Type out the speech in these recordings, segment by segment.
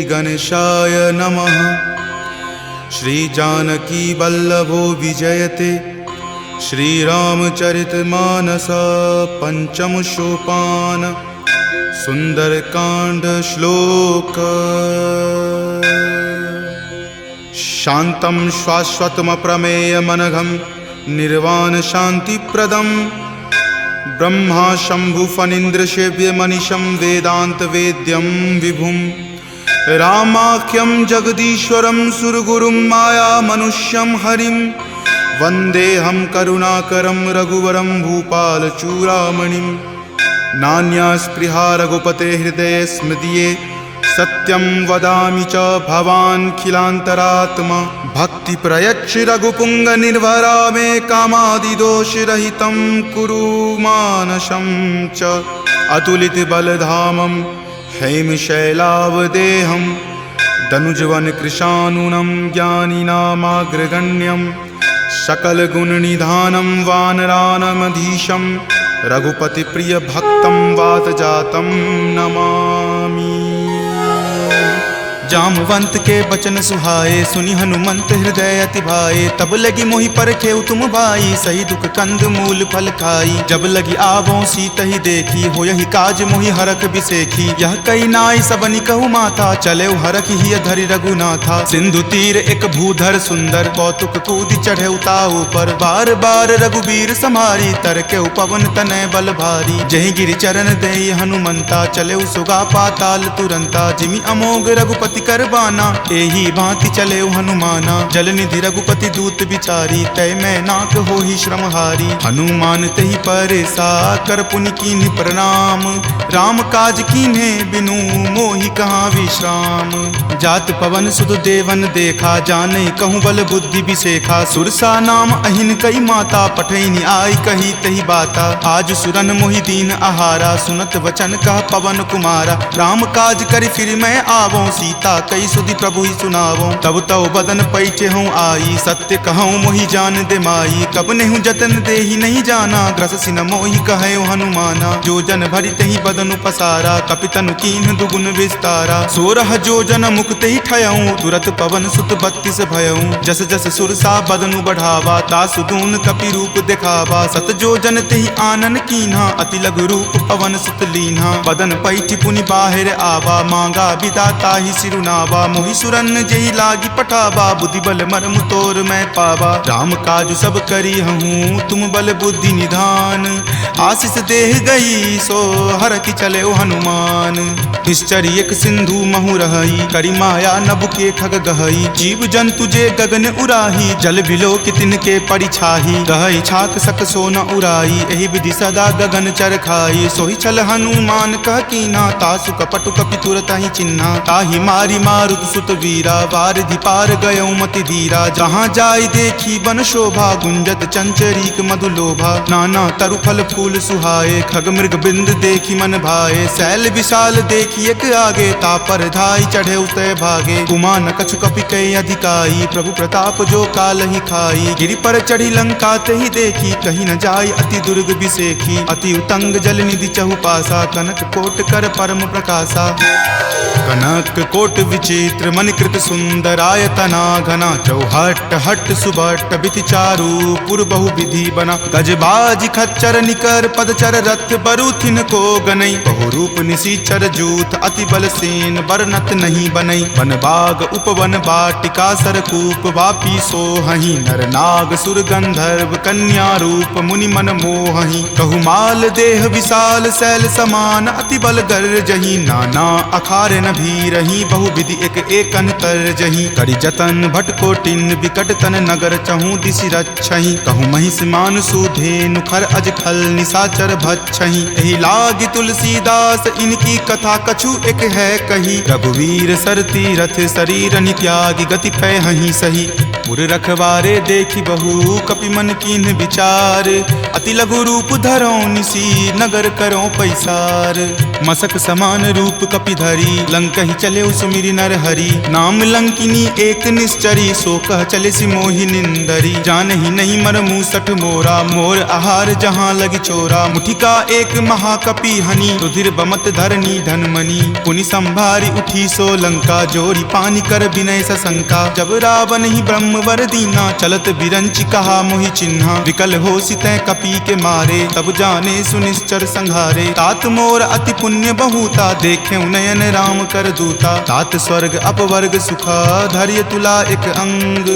गणेशाय नमः। श्री जानकी वल्लभो विजयते श्रीरामचरितमानस पंचम सोपान सुंदरकांड श्लोक। शांतं शाश्वतमप्रमेयमनघं निर्वाण शांतिप्रदं ब्रह्मा शंभु फणीन्द्रसेव्यमनिशं वेदांत वेद्यं विभुं रामाख्यं जगदीश्वरं सुरगुरुं माया मनुष्यं हरिं वन्देऽहं करुणाकरं रघुवरं भूपालचूडामणिं। नान्या स्पृहा रघुपते हृदये स्मृतिये सत्यं वदामि च भवान् खिलान्तरात्मा। भक्ति प्रयच्छ रघुपुंग निर्भरा मे कामादिदोषरहितं कुरु मानसं च। अतुलित बलधामं हेमशैलावदेहं दनुजवन कृशानुनं ज्ञानिनामाग्रगण्यं सकलगुणनिधानं वानरानमधीशं रघुपति प्रिय भक्तं वातजातं नमामि। जामवंत के बचन सुहाए सुनि हनुमंत हृदय अति भाए। तब लगी मोहि परखेउ तुम भाई सही दुख कंद मूल फल खाई। जब लगी आवों सीत ही देखी हो यही काज मोहि हरख बिसेखी। यह कई नाई सबनि कहु माथा चले हरख ही धरि रघुनाथा। सिंधु तीर एक भूधर सुंदर कौतुक कूदि चढ़े उताऊ पर। बार बार रघुबीर समारी तर के पवन तनय बल भारी। जहि गिरि चरण देई हनुमंता चले सुगा पाताल तुरंता। जिमि अमोघ रघुपति करबाना एही भांति चले हनुमाना। जल निधि रघुपति दूत बिचारी तय मैं नाक हो ही श्रमहारी। हनुमान तहि परेसा कर पुनि कीन्ह प्रणाम। राम काज कीन्हे बिनु मोहि कहाँ विश्राम। जात पवन सुत देवन देखा जानई कहूँ बल बुद्धि बिसेखा। सुरसा नाम अहिन कई माता पठैनी आई कही तही बाता। आज सुरन मोहि दीन आहारा सुनत वचन कह पवन कुमारा। राम काज करि फिर मैं आवों सीता कई सुधि प्रभु ही सुनावो। तब तव बदन पैठे हूँ आई सत्य कहूँ मोहि जान दे माई। कब नेहु जतन दे ही नहीं जाना ग्रससि न मोहि कहे हनुमाना। जो जन भरि तहि बदन पसारा कपितनु कीन्ह दुगुन विस्तारा। 16 जो जन मुक्त ही ठयऊँ तुरत पवन सुत 32 भयऊँ। जस जस सुरसा बदनु बढ़ावा तासु दून कपि रूप दिखावा। सत जो जन तेहि आनन कीन्हा अति लघु रूप पवन सुत लीन्हा। बदन पैठि पुनि बाहिर आवा मांगा विदाता ही सिरुनावा। मोहि सुरन जेहि लागी पठावा बुद्धि बल मर्म तोर मैं पावा। राम काज सब करी हूँ तुम बल बुद्धि निधान। आशीष देह गई सो हर की चले हनुमान। निश्चर एक सिंधु महु रही करी माया नभ के खग गहई। जीव जंतु जे गगन उराही जल बिलो कितिन के परिछाही। गहई छाक सक सो न उराई एहि विधि सदा गगन चर खाई। सोहि छल हनुमान कह कीना तासु कपटु कपि तुरत ही चिन्हा। ताहि मारी मारुत सुत वीरा वारिधि पार गयौ मति धीरा। जहाँ जाय देखी बन शोभा गुंजत चंचरीक मधुलोभा। नाना तरु फल फूल सुहाए खग मृग बिंद देखी मन भाए। शैल विशाल देखी एक आगे तापर धाई चढ़े उतय भागे। कुमान कछु कपि कई अधिकाई प्रभु प्रताप जो काल ही खाई। गिरि पर चढ़ी लंका तेहि देखी कहीं न जाय अति दुर्ग बिसेखी। अति उतंग जल निधि चहु पासा कनक कोट कर परम प्रकाशा। कनक कोट विचित्र मणिकृत सुंदरायतना घना। चौहट हट सुबट बिति चारु पुर बहु विधि बना। गजबाज खच्चर निकर पदचर रथ बरुथिन को गनई। बहु रूप निशिचर जूथ अति बल सेन बरनत नहीं बनई। वन बाग उपवन बाटिका सरकूप वापी सोहहि। नर नाग सुर गंधर्व कन्या रूप मुनि मन मोहहि। कहु माल देह विशाल शैल समान अति बल गर्जहि। नाना अखारे न भी रही बहु विधि एक एकन कर जही। करि जतन भट कोटिन विकट तन नगर चहु दिशि रक्षहि। कहु महिष मान सुधेनु खर अज खल निशाचर भक्षहि। एहि लागी तुलसीदास इनकी कथा कछु एक है कही। रघुवीर सर तीरथ शरीर नित्यागी गति पै हहि सही। पुर रखवारे देखी बहु कपि मन कीन्ह विचार। अति लघु रूप धरो निसी नगर करो पैसार। मसक समान रूप कपि धरी लंक ही चले उस सुमिरि नर हरि। नाम लंकिनी एक निश्चरी, सो कह चले सि मोहि निंदरी। जानहि नहीं मर मूसठ मोरा, मोर आहार जहाँ लगी चोरा। मुठिका एक महाकपि हनि, रुधिर बमत धरनी धनमणि। पुनि संभारी उठी सो लंका, जोरी पानी कर विनय सशंका। जब रावण ही ब्रह्म वर दीना, चलत बिरंचि कहा मोहि चिन्हा। विकल हो सितै कपि के मारे, तब जाने सुनिश्चर संघारे। तात मोर अति पुण्य बहुता, देखे नयन राम कर दूता। तात स्वर्ग अपवर्ग सुखा, धैर्य तुला एक अंग।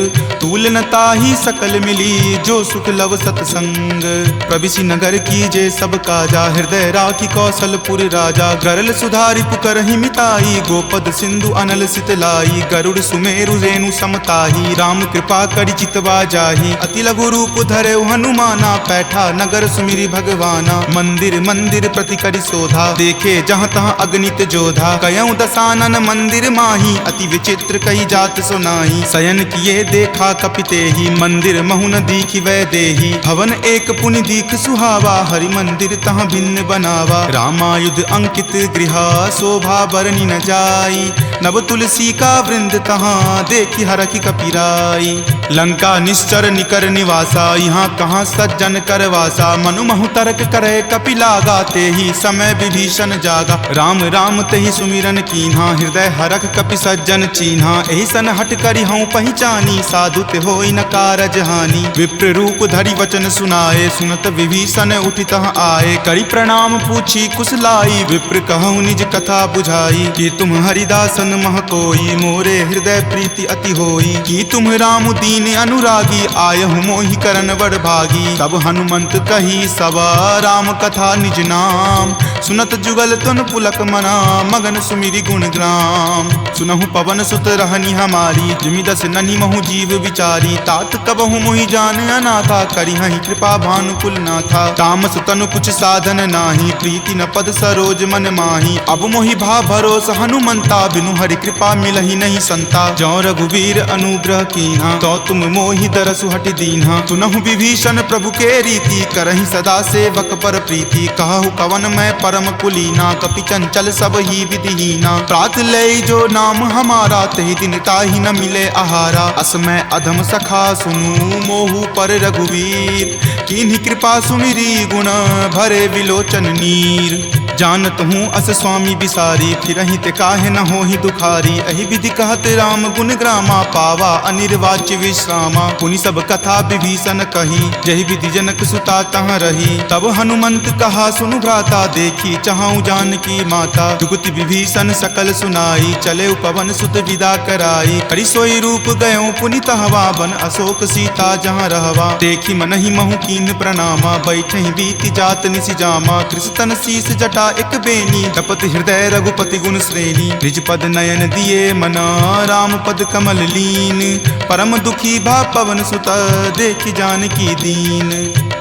तूल न ताहि सकल मिली, जो सुख लव सतसंग। प्रविशि नगर की जे सब काजा, हृदय राखी कौशलपुर राजा। गरल सुधारि पुकरहि मिताई, गोपद सिंधु अनल सितलाई। गरुड़ सुमेरु रेणु समताही, राम कृपा करि चितवा जाहि। अति लघु रूप धरे हनुमाना, पैठा नगर सुमिरि भगवाना। मंदिर मंदिर प्रति करि शोधा, देखे जहाँ तहाँ अगणित जोधा। कयऊँ दसानन मंदिर माही, अति विचित्र कही जात सुनाही। शयन किए देखा कपितेहि, मंदिर महु न दीखि वै देहि। भवन एक पुनि दीख सुहावा, हरि मंदिर तहाँ भिन्न बनावा। रामायुध अंकित गृहा, शोभा बरनि न जाई। नव तुलसी का वृंद तहाँ, देखि हरखि कपिराई। लंका निश्चर निकर निवासा, यहाँ कहाँ सज्जन कर वासा। मनु महु तर्क करे कपि लागा, तेहि समय विभीषण जागा। राम राम तेहि सुमिरन कीन्हा, हृदय हरख कपि सज्जन चीन्हा। एहि सन हट करि हऊँ पहिचानी, साधु ते होई न कारज हानि। विप्र रूप धरि वचन सुनाए, सुनत विभीषण उठि तहाँ आए। करि प्रणाम पूछी कुशलाई, विप्र कहूँ निज कथा बुझाई। कि तुम हरिदासन मह कोई, मोरे हृदय प्रीति अति होई। कि तुम राम दीन अनुरागी, आयहु मोहि करन बड़ भागी। तब हनुमंत कही सवा, राम कथा निज नाम। सुनत जुगल तुन पुलक मना, मगन सुमिरि गुण ग्राम। सुनहु पवन सुत रहनी हमारी, जिमि दस ननि महु जीव विचारी। तात कबहु मोहि जान अनाथा, करिहहि कृपा भानुकुल नाथा। तामस तनु कुछ साधन नाही, प्रीति न पद सरोज मन माही। अब मोहि भा भरोस हनुमंता, बिनु हरि कृपा मिलहि नहीं संता। जौ रघुवीर अनुग्रह कीन्हा, तो तुम मोहि दरसु हटि दीन्हा। सुनहु विभीषण प्रभु के रीति, करहि सदा सेवक पर प्रीति। कहु कवन मैं परम कुलीना, कपि चंचल सब ही विधिहीना। प्रात लय जो नाम हमारा, तहि दिन ताहि न मिले आहारा। असमय अधम सखा सुनु, मोहु पर रघुवीर। कीन्ही कृपा सुमिरी, गुण भरे विलोचन नीर। जानत हूँ अस स्वामी बिसारी, फिरहि ते काहे न होहि दुखारी। एहि विधि कहत राम गुण ग्रामा, पावा अनिर्वाच्य विश्रामा। पुनि सब कथा विभीषण कही, जहि विधि जनक सुता तहाँ रही। तब हनुमंत कहा सुनु भ्राता, देखी चाहूँ जानकी माता। जुगति विभीषण सकल सुनाई, चले पवन सुत विदा कराई। हरि सोई रूप गयो पुनि तहवा, बन अशोक सीता जहाँ रहवा। देखी मनहि महु कीन प्रणामा, बैठे बीति जात निसि जामा। कृष्ण शीस जटा एक बेनी, तपत हृदय रघुपति गुण श्रेणी। निज पद नयन दिए मना, राम पद कमल लीन। परम दुखी भा पवन सुत, देखि जानकी दीन।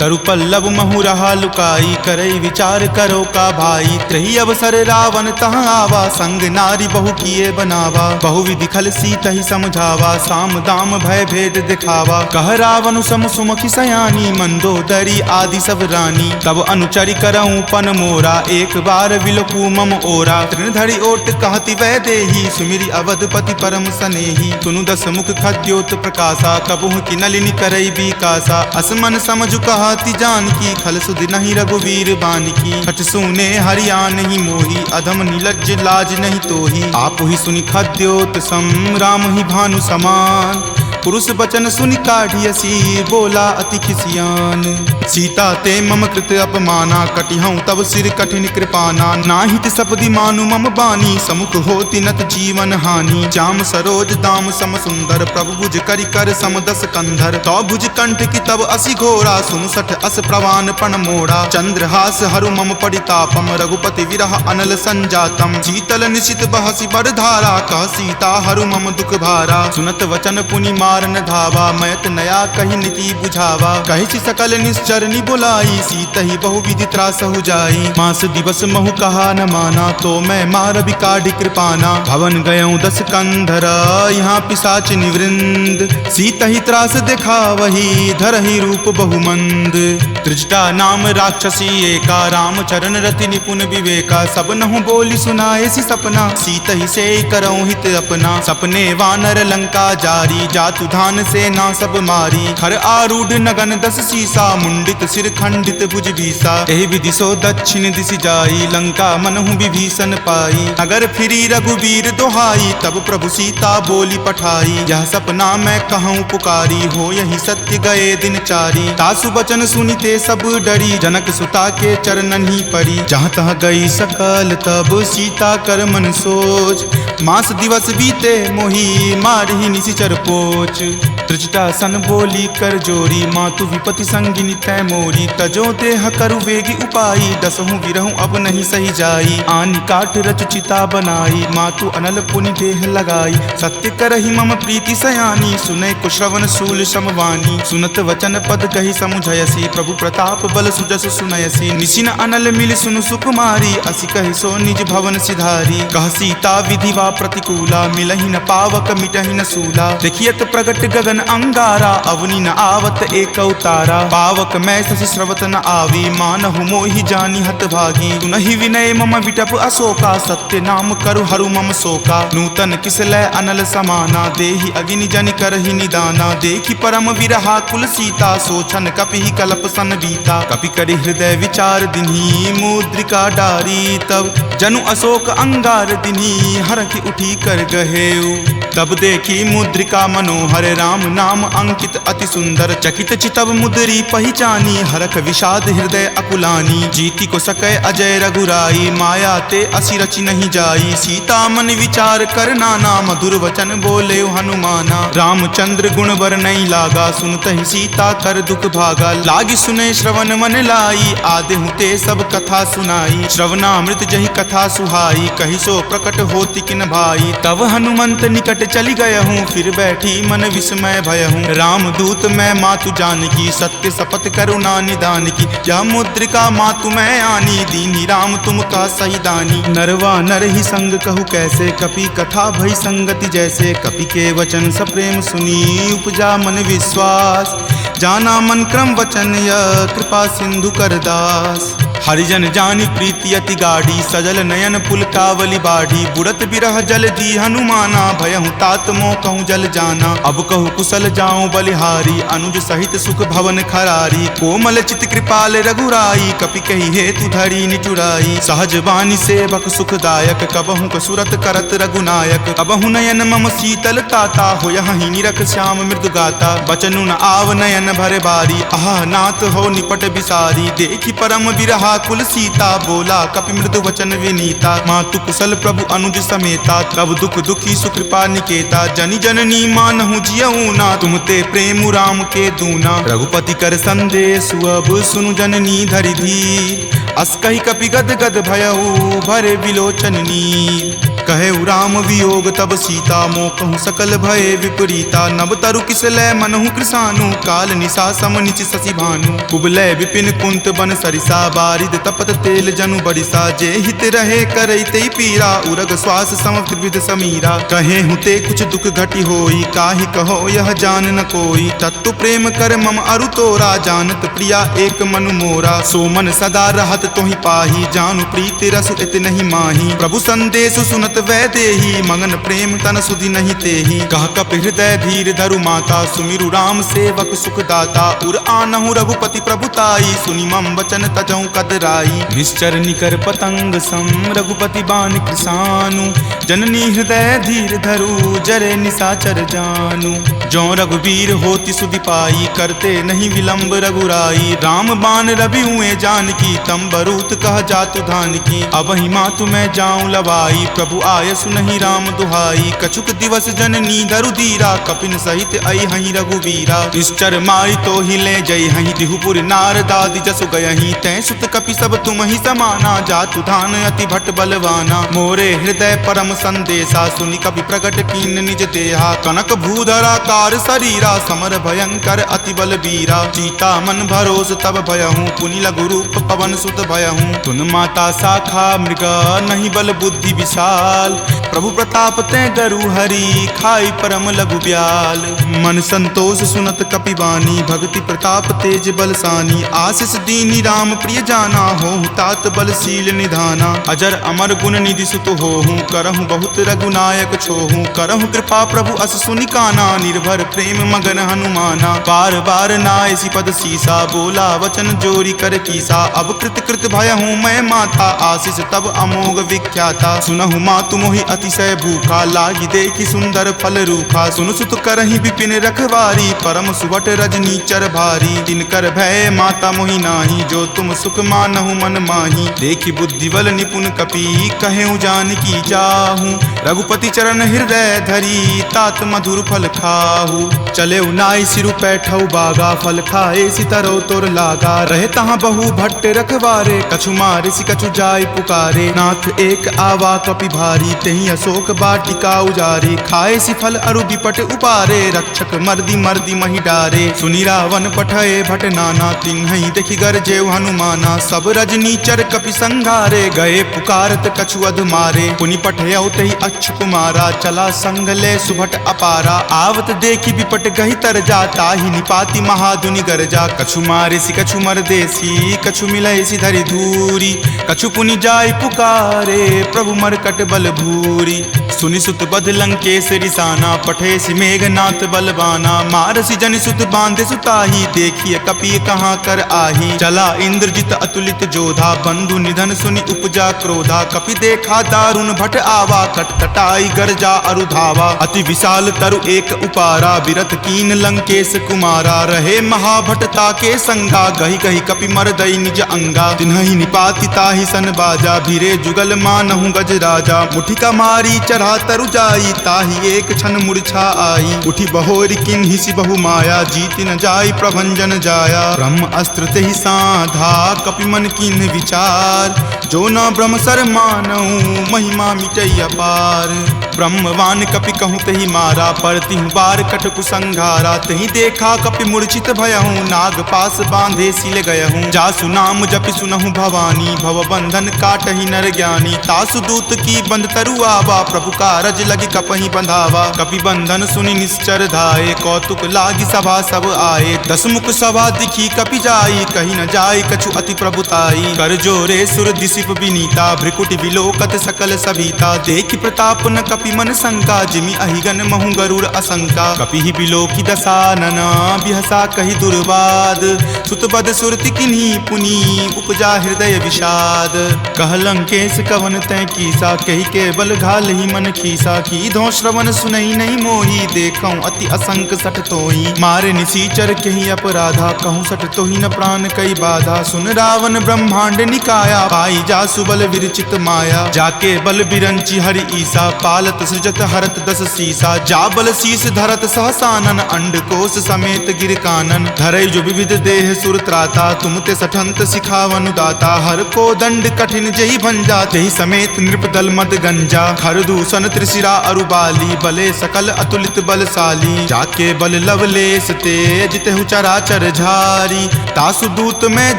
तरु पल्लव महु रहा लुकाई, करई विचार करो का भाई। त्रही अवसर रावण तहाँ आवा, संग नारी बहु किए बनावा। बहु विधि खल सीतहि समझावा, साम दाम भय भेद दिखावा। कह रावण सम सुमुखि सयानी, मंदोदरी आदि सब रानी। तब अनुचरि करऊँ पन मोरा, एक बार विलोकू मम ओरा। तृणधरि ओट कहति वै देही, सुमिरि अवधपति परम सनेही। सुनु दस मुख खद्योत प्रकाशा, कबहुँ की नलिनी करई बिकासा। असमन समझु कहति जानकी, खल सुधि नहीं रघुवीर बानकी। खट सुने हरिया नहीं मोही, अधम निलज्ज लाज नहीं तोही। आप ही सुनि खद्योत सम, राम ही भानु समान। पुरुष बचन सुनि काढ़ियसी, बोला अति खिसियान। सीता ते मम कृत अपमाना, कटिहऊँ तब सिर कठिन कृपाना। नाहित सपदि मानु मम बानी, समुख होति नत जीवन हानि। श्याम सरोज दाम सम सुंदर, प्रभु भुज करि कर सम दस कंधर। तो भुज कंठ की तब असि घोरा, सुनु सठ अस प्रवान पण मोड़ा। चंद्रहास हरु मम परितापम, रघुपति विरह अनल संजातम। शीतल निशित बहसि बड़ धारा, कह सीता हरु मम दुख भारा। सुनत वचन पुनि मारन धावा, मैत नया कही नीति बुझावा। कही सकल निश्चरनी बुलाई, सीत ही बहुविधि त्रास हो जाई। मास दिवस महु कहा न माना, तो मैं मार बिकाढ़ी कृपाना। भवन गयऊँ 10 कंधरा, यहाँ पिशाच निवृंद। सीत ही त्रास देखा वही, धरहि रूप बहुमंद। त्रिजटा नाम राक्षसी एका, राम चरण रति निपुण विवेका। सब नहु बोली सुनाए सी सपना, सीत ही से करऊँ हित अपना। सपने वानर लंका जारी, जातु धान से ना सब मारी। खर आरूढ़ नगन 10 सीसा, मुंडित सिर खंडित भुज बीसा। एहि विधि सो दक्षिण दिशि जाई, लंका मनहु विभीषण पाई। नगर फिरी रघुबीर दोहाई, तब प्रभु सीता बोली पठाई। यह सपना मैं कहूँ पुकारी, हो यही सत्य गए दिन चारी। तासु बचन सुनिते सब डरी, जनक सुता के चरणन ही परी। जहाँ तहाँ गई सकल तब सीता कर मन सोच। मास दिवस बीते मोही, मारहि निशिचर पोच। त्रिजटा सन बोली कर जोरी, मातु विपति संगिनी तै मोरी। तजो देह करु वेगी उपाई, दसहु विरहु अब नहीं सही जाई। आनि काट रच चिता बनाई, मातु अनल पुनि देह लगाई। सत्य करहि मम प्रीति सयानी, सुनै कुश्रवण शूल समवानी। सुनत वचन पद कहि समुझयसी, प्रभु प्रताप बल सुजस सुनयसी। निशिन अनल मिल सुनु सुकुमारी, असि कहि सो निज भवन सिधारी। कह सीता विधि वा प्रतिकूला, मिलहि न पावक मिटहि न सूला। देखियत प्रगट गगन अंगारा, अवनि न आवत एक तारा। पावक मैं शशि स्रवत न आवी, मानहु मोहि जानि हत भागी। सुनहि विनय मम विटप अशोका, सत्य नाम करु हरु मम शोका। नूतन किसलै अनल समाना, देहि अगिनि जनि करहि निदाना। देखि परम विरहा कुल सीता, सोचन कपिहि कलप सन बीता। कपि करि हृदय विचार दिन्ही, मुद्रिका डारी। तब जनु अशोक अंगार दिन्ही, हरखि उठी कर गहेऊ। तब देखी मुद्रिका मनोहर, राम नाम अंकित अति सुंदर। चकित चितव मुद्री पहचानी, हरख विषाद हृदय अकुलानी। जीति को सकै अजय रघुराई, माया ते असि रचि नहीं जाई। सीता मन विचार कर नाना, मधुर वचन बोले हनुमाना। रामचंद्र गुण बर नहीं लागा, सुनतहि सीता कर दुख भागा। लागी सुने श्रवण मन लाई, आदेहु ते सब कथा सुनाई। श्रवणामृत जहि कथा सुहाई, कहि सो प्रकट होति किन भाई। तब हनुमंत निकट चली गयहूँ, फिर बैठी मन विस्मय भयहूँ। राम दूत मैं मातु जानकी, सत्य शपथ करुणा निदान की। यह मुद्रिका मातु मैं आनी, दीनी राम तुम का सही दानी। नरवा नर ही संग कहु कैसे, कपि कथा भई संगति जैसे। कपि के वचन सप्रेम सुनी, उपजा मन विश्वास। जाना मन क्रम वचन यह, कृपा सिंधु कर दास। हरिजन जानि प्रीति अति गाढ़ी, सजल नयन पुलकावली बाढ़ी। बुड़त बिरह जल दी हनुमाना, भयहु तात मोह कहूँ जल जाना। अब कहु कुशल जाऊँ बलिहारी, अनुज सहित सुख भवन खरारी। कोमल चित कृपाल रघुराई, कपि कही हेतु धरी निचुराई। सहज बानी सेवक सुखदायक, कबहु कसुरत करत रघुनायक। कबहु नयन मम शीतल ताता, होयहि निरख श्याम मृदु गाता। बचनु न आव नयन भर बारी, आह नाथ हो निपट बिसारी। देखि परम बिरहा कुल सीता, बोला कपि मृदु वचन विनीता। मातु कुशल प्रभु अनुज समेता, तब दुख दुखी सुकृपा निकेता। जनि जननी मानहु जियऊ ना, तुम ते प्रेम राम के दूना। रघुपति कर संदेश अब सुनु जननी धरि धीर। अस कहि कपि गद गद भयऊ, भरे विलोचन नीर। कहे राम वियोग तब सीता, मोह कहूँ सकल भय विपरीता। नब तरु किसलै मनहु कृसानु, काल निशा सम निचि शशि भानु। कुबलय विपिन कुंत बन सरिसा, बारिद तपत तेल जनु बरिसा। जे हित रहे करैते पीरा, उरग श्वास सम त्रिविध समीरा। कहे हुते कुछ दुख घटी होई, काहि कहो यह जान न कोई। तत्व प्रेम कर मम अरु तोरा, जानत प्रिया एक मनु मोरा। सो मन सदा रहत तोहि पाही, जानु प्रीति रसु इत नहीं माही। प्रभु संदेश सुनत वै देही, मगन प्रेम तन सुधि नहीं तेही। कह कपि हृदय धीर धरु माता, सुमिरु राम सेवक सुख दाता। उर आनहु रघुपति प्रभुताई, सुनि मम वचन तजहु कदराई। निश्चर निकर पतंग सम, रघुपति बान कृसानु। जननी हृदय धीर धरु, जरे निशाचर जानु। जो रघुवीर होति सुधि पाई, करते नहीं विलंब रघुराई। राम बान रवि हुए जानकी, तम बरूत कह जातु धान की। अब ही मातु मैं जाऊं लवाई, प्रभु आय सुनहि राम दुहाई। कछुक दिवस जननी धरु धीरा, कपिन सहित आई हहीं रघुवीरा। निश्चर मारी तो हिले जय हहीं, दिहुपुर नारदादि जसु गयहीं। तै सुत कपि सब तुम ही समाना, जातु धान अति भट बलवाना। मोरे हृदय परम संदेशा सुनि कपि प्रकट कीन निज देहा कनक भूधराकार शरीरा समर भयंकर अति बल बीरा सीता मन भरोस तब भयहूँ पुनि लघु रूप पवन सुत भयहूँ तुन माता शाखा मृगा नहीं बल बुद्धि विशाल प्रभु प्रताप ते गरु हरि खाई परम लघु ब्याल मन संतोष सुनत कपिवानी भक्ति प्रताप तेज बलसानी आशीष दीनी राम प्रिय जाना हो तात बलशील निधाना अजर अमर गुण निधि सुत होहूँ करहूँ बहुत रघुनायक छोहूँ करहूँ कृपा प्रभु अस सुनि काना निर्भर प्रेम मगन हनुमाना बार बार नायसी पद सीसा बोला वचन जोरी कर कीसा अब कृत कृत भयहूँ मैं माता आशीष तब अमोघ विख्याता सुनहु मातु मोहि अतिशय भूखा लागी देखी सुंदर फल रूखा सुन सुत करहि विपिन रखवारी परम सुबट रजनी चर भारी तिनकर भय माता मोहि नाही जो तुम सुख मानहु मन माही देखी बुद्धि बल निपुण कपि कहेउ जानकी जाहू रघुपति चरण हृदय धरी तात मधुर फल खाहू चले नाई सिरु पैठौ बागा फल खाए सितरो तोर लागा रहे तहाँ बहु भट्ट रखवारे कछु मारे सि कछु जाय पुकारे नाथ एक आवा कपि भारी तही अशोक बाटिका उजारे खाए सि फल अरु विपट उपारे रक्षक मर्दी मर्दी मही डारे सुनि रावण पठये भट नाना तिन्हि देखि गरजेउ हनुमाना सब रजनी चर कपि संघारे गए पुकारत कछु अध मारे पुनि पठयउ तहि अच्छ कुमारा चला संग ले सुभट अपारा आवत देखि विपट गहि तर जाता ही निपाति महाधुनि गरजा कछु मारे सि कछु मरदेसी कछु मिलय सि धरि धूरी कछु पुनि जाय पुकारे प्रभु मरकट बल भूरी सुनि सुत बध लंकेश रिसाना पठे सि मेघनाथ बलवाना मारसि जनि सुत बांधे सुताही देखिए कपि कहाँ कर आही चला इंद्रजित अतुलित जोधा बंधु निधन सुनि उपजा क्रोधा कपि देखा दारुण भट आवा कटकटाई गरजा अरु धावा अति विशाल तरु एक उपारा विरत कीन लंकेश कुमारा रहे महाभटता के संगा गही गही कपि मरदई निज अंगा तिन्हि निपाति ताहि सन बाजा भिरे जुगल मानहु गज राजा मुठिका मारी चढ़ा तरु जाई ताहि एक क्षण मूर्छा आई उठी बहोरी किन्हि सि बहु माया जीति न जाई प्रभंजन जाया ब्रह्म अस्त्र तेहि साधा कपि मन किन्हि विचार जो न ब्रह्म सर मानहु महिमा मिटई अपार ब्रह्मवान कपि कहूँ तहि मारा परतिहु बार कटकु संघारा तहि देखा कपि मूर्छित भयहूँ नाग पास बांधे सिल गयहूँ जासु नाम जपि सुनहु भवानी भव बंधन काटहि नर ज्ञानी तासु दूत की बंध तरु आवा प्रभु कारज लगी कपहि बंधावा कपि बंधन सुनि निश्चर धाये कौतुक लागी सभा सब आए दस मुख सभा दिखी कपि जाई कहीं न जाई कछु अति प्रभुताई कर जोरे सुर दिसिप विनीता भ्रिकुटि विलोकत सकल सभीता देखि प्रताप न कपि मन शंका जिमि अहिगन महु गरुड़ असंका कपि ही बिलोकी दसानन बिहसा कहि दुर्वाद सुतबद सुरति किन्ही पुनि उपजा हृदय विषाद कह लंकेश कवन तै कीसा कहि के बल घाल ही मन खीसा की धो श्रवण सुनई नहीं मोही देखऊं अति असंक सठ तोही मारे निसीचर कहीं अपराधा कहूँ सठ तोही न प्राण कई बाधा सुन रावण ब्रह्मांड निकाया पाई जा सुबल विरचित माया जाके बल बिरंची हरि ईसा पालत सृजत हरत दस सीसा जा बल शीस धरत सहसानन अंड कोश समेत गिर कानन धरई जो विविध देह सुर त्राता तुम ते सठंत सिखावनु दाता हर को दंड कठिन जही भंजा जही समेत नृपदल मद गंजा खर दूषण त्रिशिरा अरुबाली बले सकल अतुलित बलशाली जाके बल लवलेश तेज तेहु चराचर झारी तासु दूत में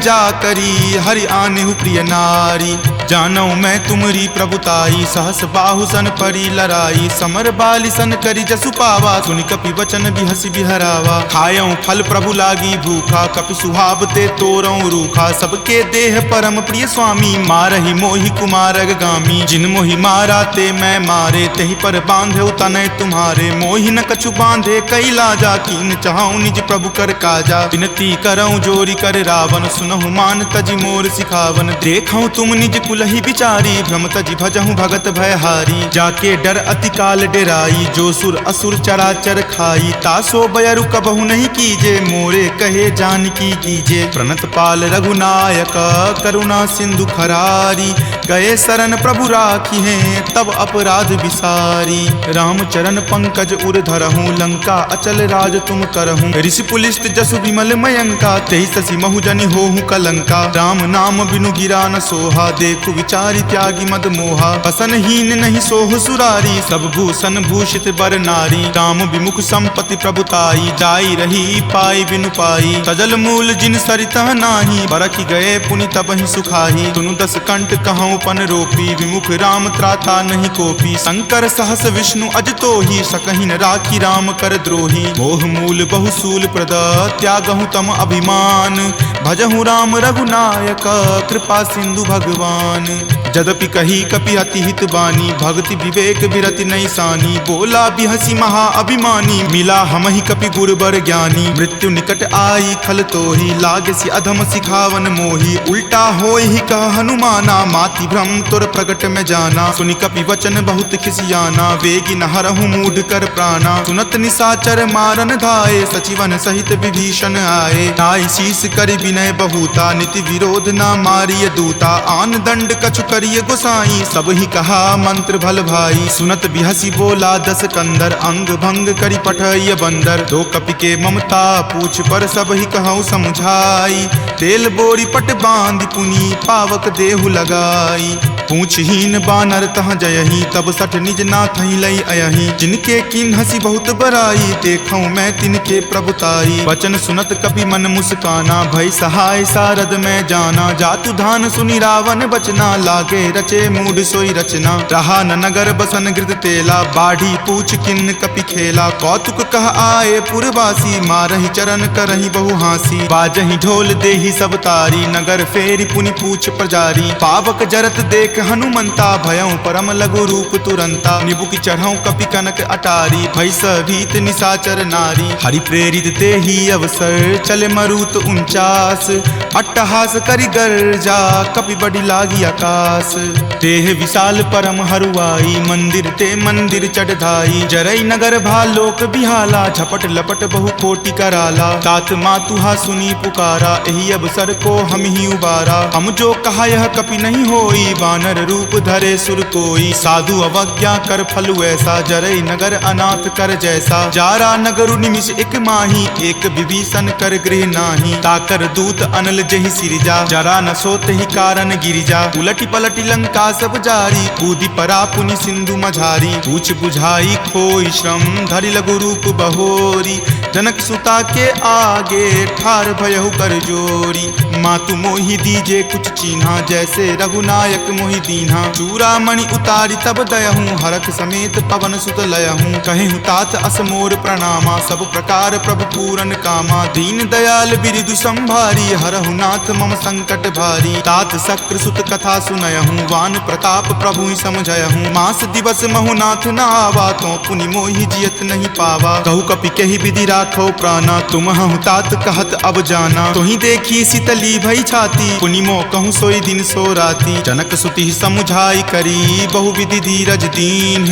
जा करी हरि आनेहु प्रिय नारी जानो मैं तुमरी प्रभुताई सहस बाहु सन परी लराई समर बाली सन करी जसु पावा सुनि कपि वचन बिहसि बिहरावा खायऊं फल प्रभु लागी भूखा कपि सुहाव ते तोरऊं रूखा सबके देह परम प्रिय स्वामी मारहि मोहि कुमारग गामी जिन मोहि मारा ते मैं मारे तही पर बांधे तनय तुम्हारे मोहि न कछु बांधे कई लाजा कीन चाहूं निज प्रभु कर काजा विनती करऊं जोरी कर रावण सुनहु मान तजि मोर सिखावन देखऊं तुम निज कुलहि बिचारी भ्रम तजि भजहूं भगत भयहारी जाके डर अति काल डेराई, जो सुर असुर चराचर खाई, तासो बयरु कबहु नहीं कीजे, मोरे कहे जानकी कीजे। प्रणत पाल रघुनायक करुणा सिंधु खरारी, गए शरण प्रभु राखी हैं तब अपराध विसारी। राम चरण पंकज उर धरहूँ, लंका अचल राज तुम करहूँ। ऋषि पुलिस्त जसु विमल मयंका, तेहि ससी महु जनि होहु कलंका। राम नाम बिनु गिरा न सोहा, देखु विचारी त्यागी मद मोहा। बसनहीन नहीं सोह सुरारी, सब भूषण भूषित बर नारी। राम विमुख संपत्ति प्रभुताई, जाई रही पाई बिनु पाई। सजल मूल जिन सरिता नाही, बरखि गए पुनि तबहि सुखाही। सुनु दस कंठ कहूँ पन रोपी, विमुख राम त्राता नहीं कोपी। शंकर सहस विष्णु अज तोहि, सकहि न राखी राम कर द्रोही। मोह मूल बहुसूल प्रद, त्यागहु तम अभिमान। भजहु राम रघुनायक, कृपा सिंधु भगवान। जदपि कही कपि अति हित बानी, भक्ति विवेक विरति नहीं सानी। बोला बिहसी महा अभिमानी, मिला हमहि कपि गुरबर ज्ञानी। मृत्यु निकट आई खल तोहि, लागसी अधम सिखावन मोहि। उल्टा होय ही कह हनुमाना, माति भ्रम तुर प्रगट में जाना। सुनि कपि वचन बहुत खिसियाना, वेगी न हरहु मूढ़ कर प्राणा। सुनत निसाचर मारन धाये, सचिवन सहित विभीषण आए। नाई शीस करि विनय बहुता, नीति विरोध ना मारिय दूता। आन दंड कछु करिय गोसाई, सब ही कहा मंत्र भल भाई। सुनत बिहसी बोला दस कंदर, अंग भंग करि पठय बंदर। दो कपि के ममता पूछ पर, सब ही कहूँ समझाई। तेल बोरी पट बांध पुनी, पावक देहु लगाई। पूछहीन बानर तह जयही, तब सठ निज नाथ ही लई अयही। जिनके किन हसी बहुत बराई, देखूं मैं तिनके प्रभुताई। वचन सुनत कपि मन मुस्काना, भय सहाय सारद में जाना। जातु धान सुनि रावण बचना, लागे रचे मूढ़ सोई रचना। रहा न नगर बसन गृत तेला, बाढ़ी पूछ किन कपि खेला। कौतुक कह आए पुरवासी, मारहि चरण करहि बहु हासी। बाजहि ढोल देहि सब तारी, नगर फेरी पुनि पूछ प्रजारी। पावक जरत देख हनुमंता, भयं परम लघु रूप तुरंता। निबुक चढ़ऊ कपि कनक अटारी, भय भीत निसाचर नारी। हरि प्रेरित ते ही अवसर, चले मरुत 49। अट्टहास करि गर्जा, कपि बड़ी लागी आकाश। देह विशाल परम हरुआई, मंदिर ते मंदिर चढ़ाई। जरई नगर भालोक बिहाला, झपट लपट बहु कोटि कराला। तात मातुहा सुनी पुकारा, एहि अवसर को हम ही उबारा। हम जो कहा यह कपि नहीं होई, वानर रूप धरे सुर कोई। साधु अवज्ञा कर फलु ऐसा, जरई नगर अनाथ कर जैसा। जारा नगरु निमिष एक माही, एक विभीषण कर गृह नाही। ताकर दूत अनल जहि सिरजा, जरा न सोते ही कारण गिरिजा। उलटी पलटी लंका सब जारी, कूदी परा पुनि सिंधु मझारी। पूछ बुझाई खोई श्रम, धरि लघु रूप बहोरी। जनक सुता के आगे, ठार भयहु कर जोरी। मातु मोहि दीजे कुछ चीन्हा, जैसे रघुनायक मोहि दीन्हा। चूड़ामणि उतारी तब दयहूँ, हरख समेत पवन सुत लयहूँ। कहेहु तात असमोर प्रणामा, सब प्रकार प्रभु पूरन कामा। दीन दयाल बिरिदु संभारी, हरहु नाथ मम संकट भारी। तात शक्र सुत कथा सुनयहूँ, वान प्रताप प्रभु ही समझयहूँ। मास दिवस महु नाथ न आवा, तो पुनि मोहि जियत नहीं पावा। कहु कपि कहि विधि राखो प्राणा, तुम हूँ तात कहत अब जाना। तुहि देखी शीतली भई छाती, पुनि मो कहूँ सोई दिन सो राती। जनक सुति समुझाई करी, बहु विधि धीरज दीन।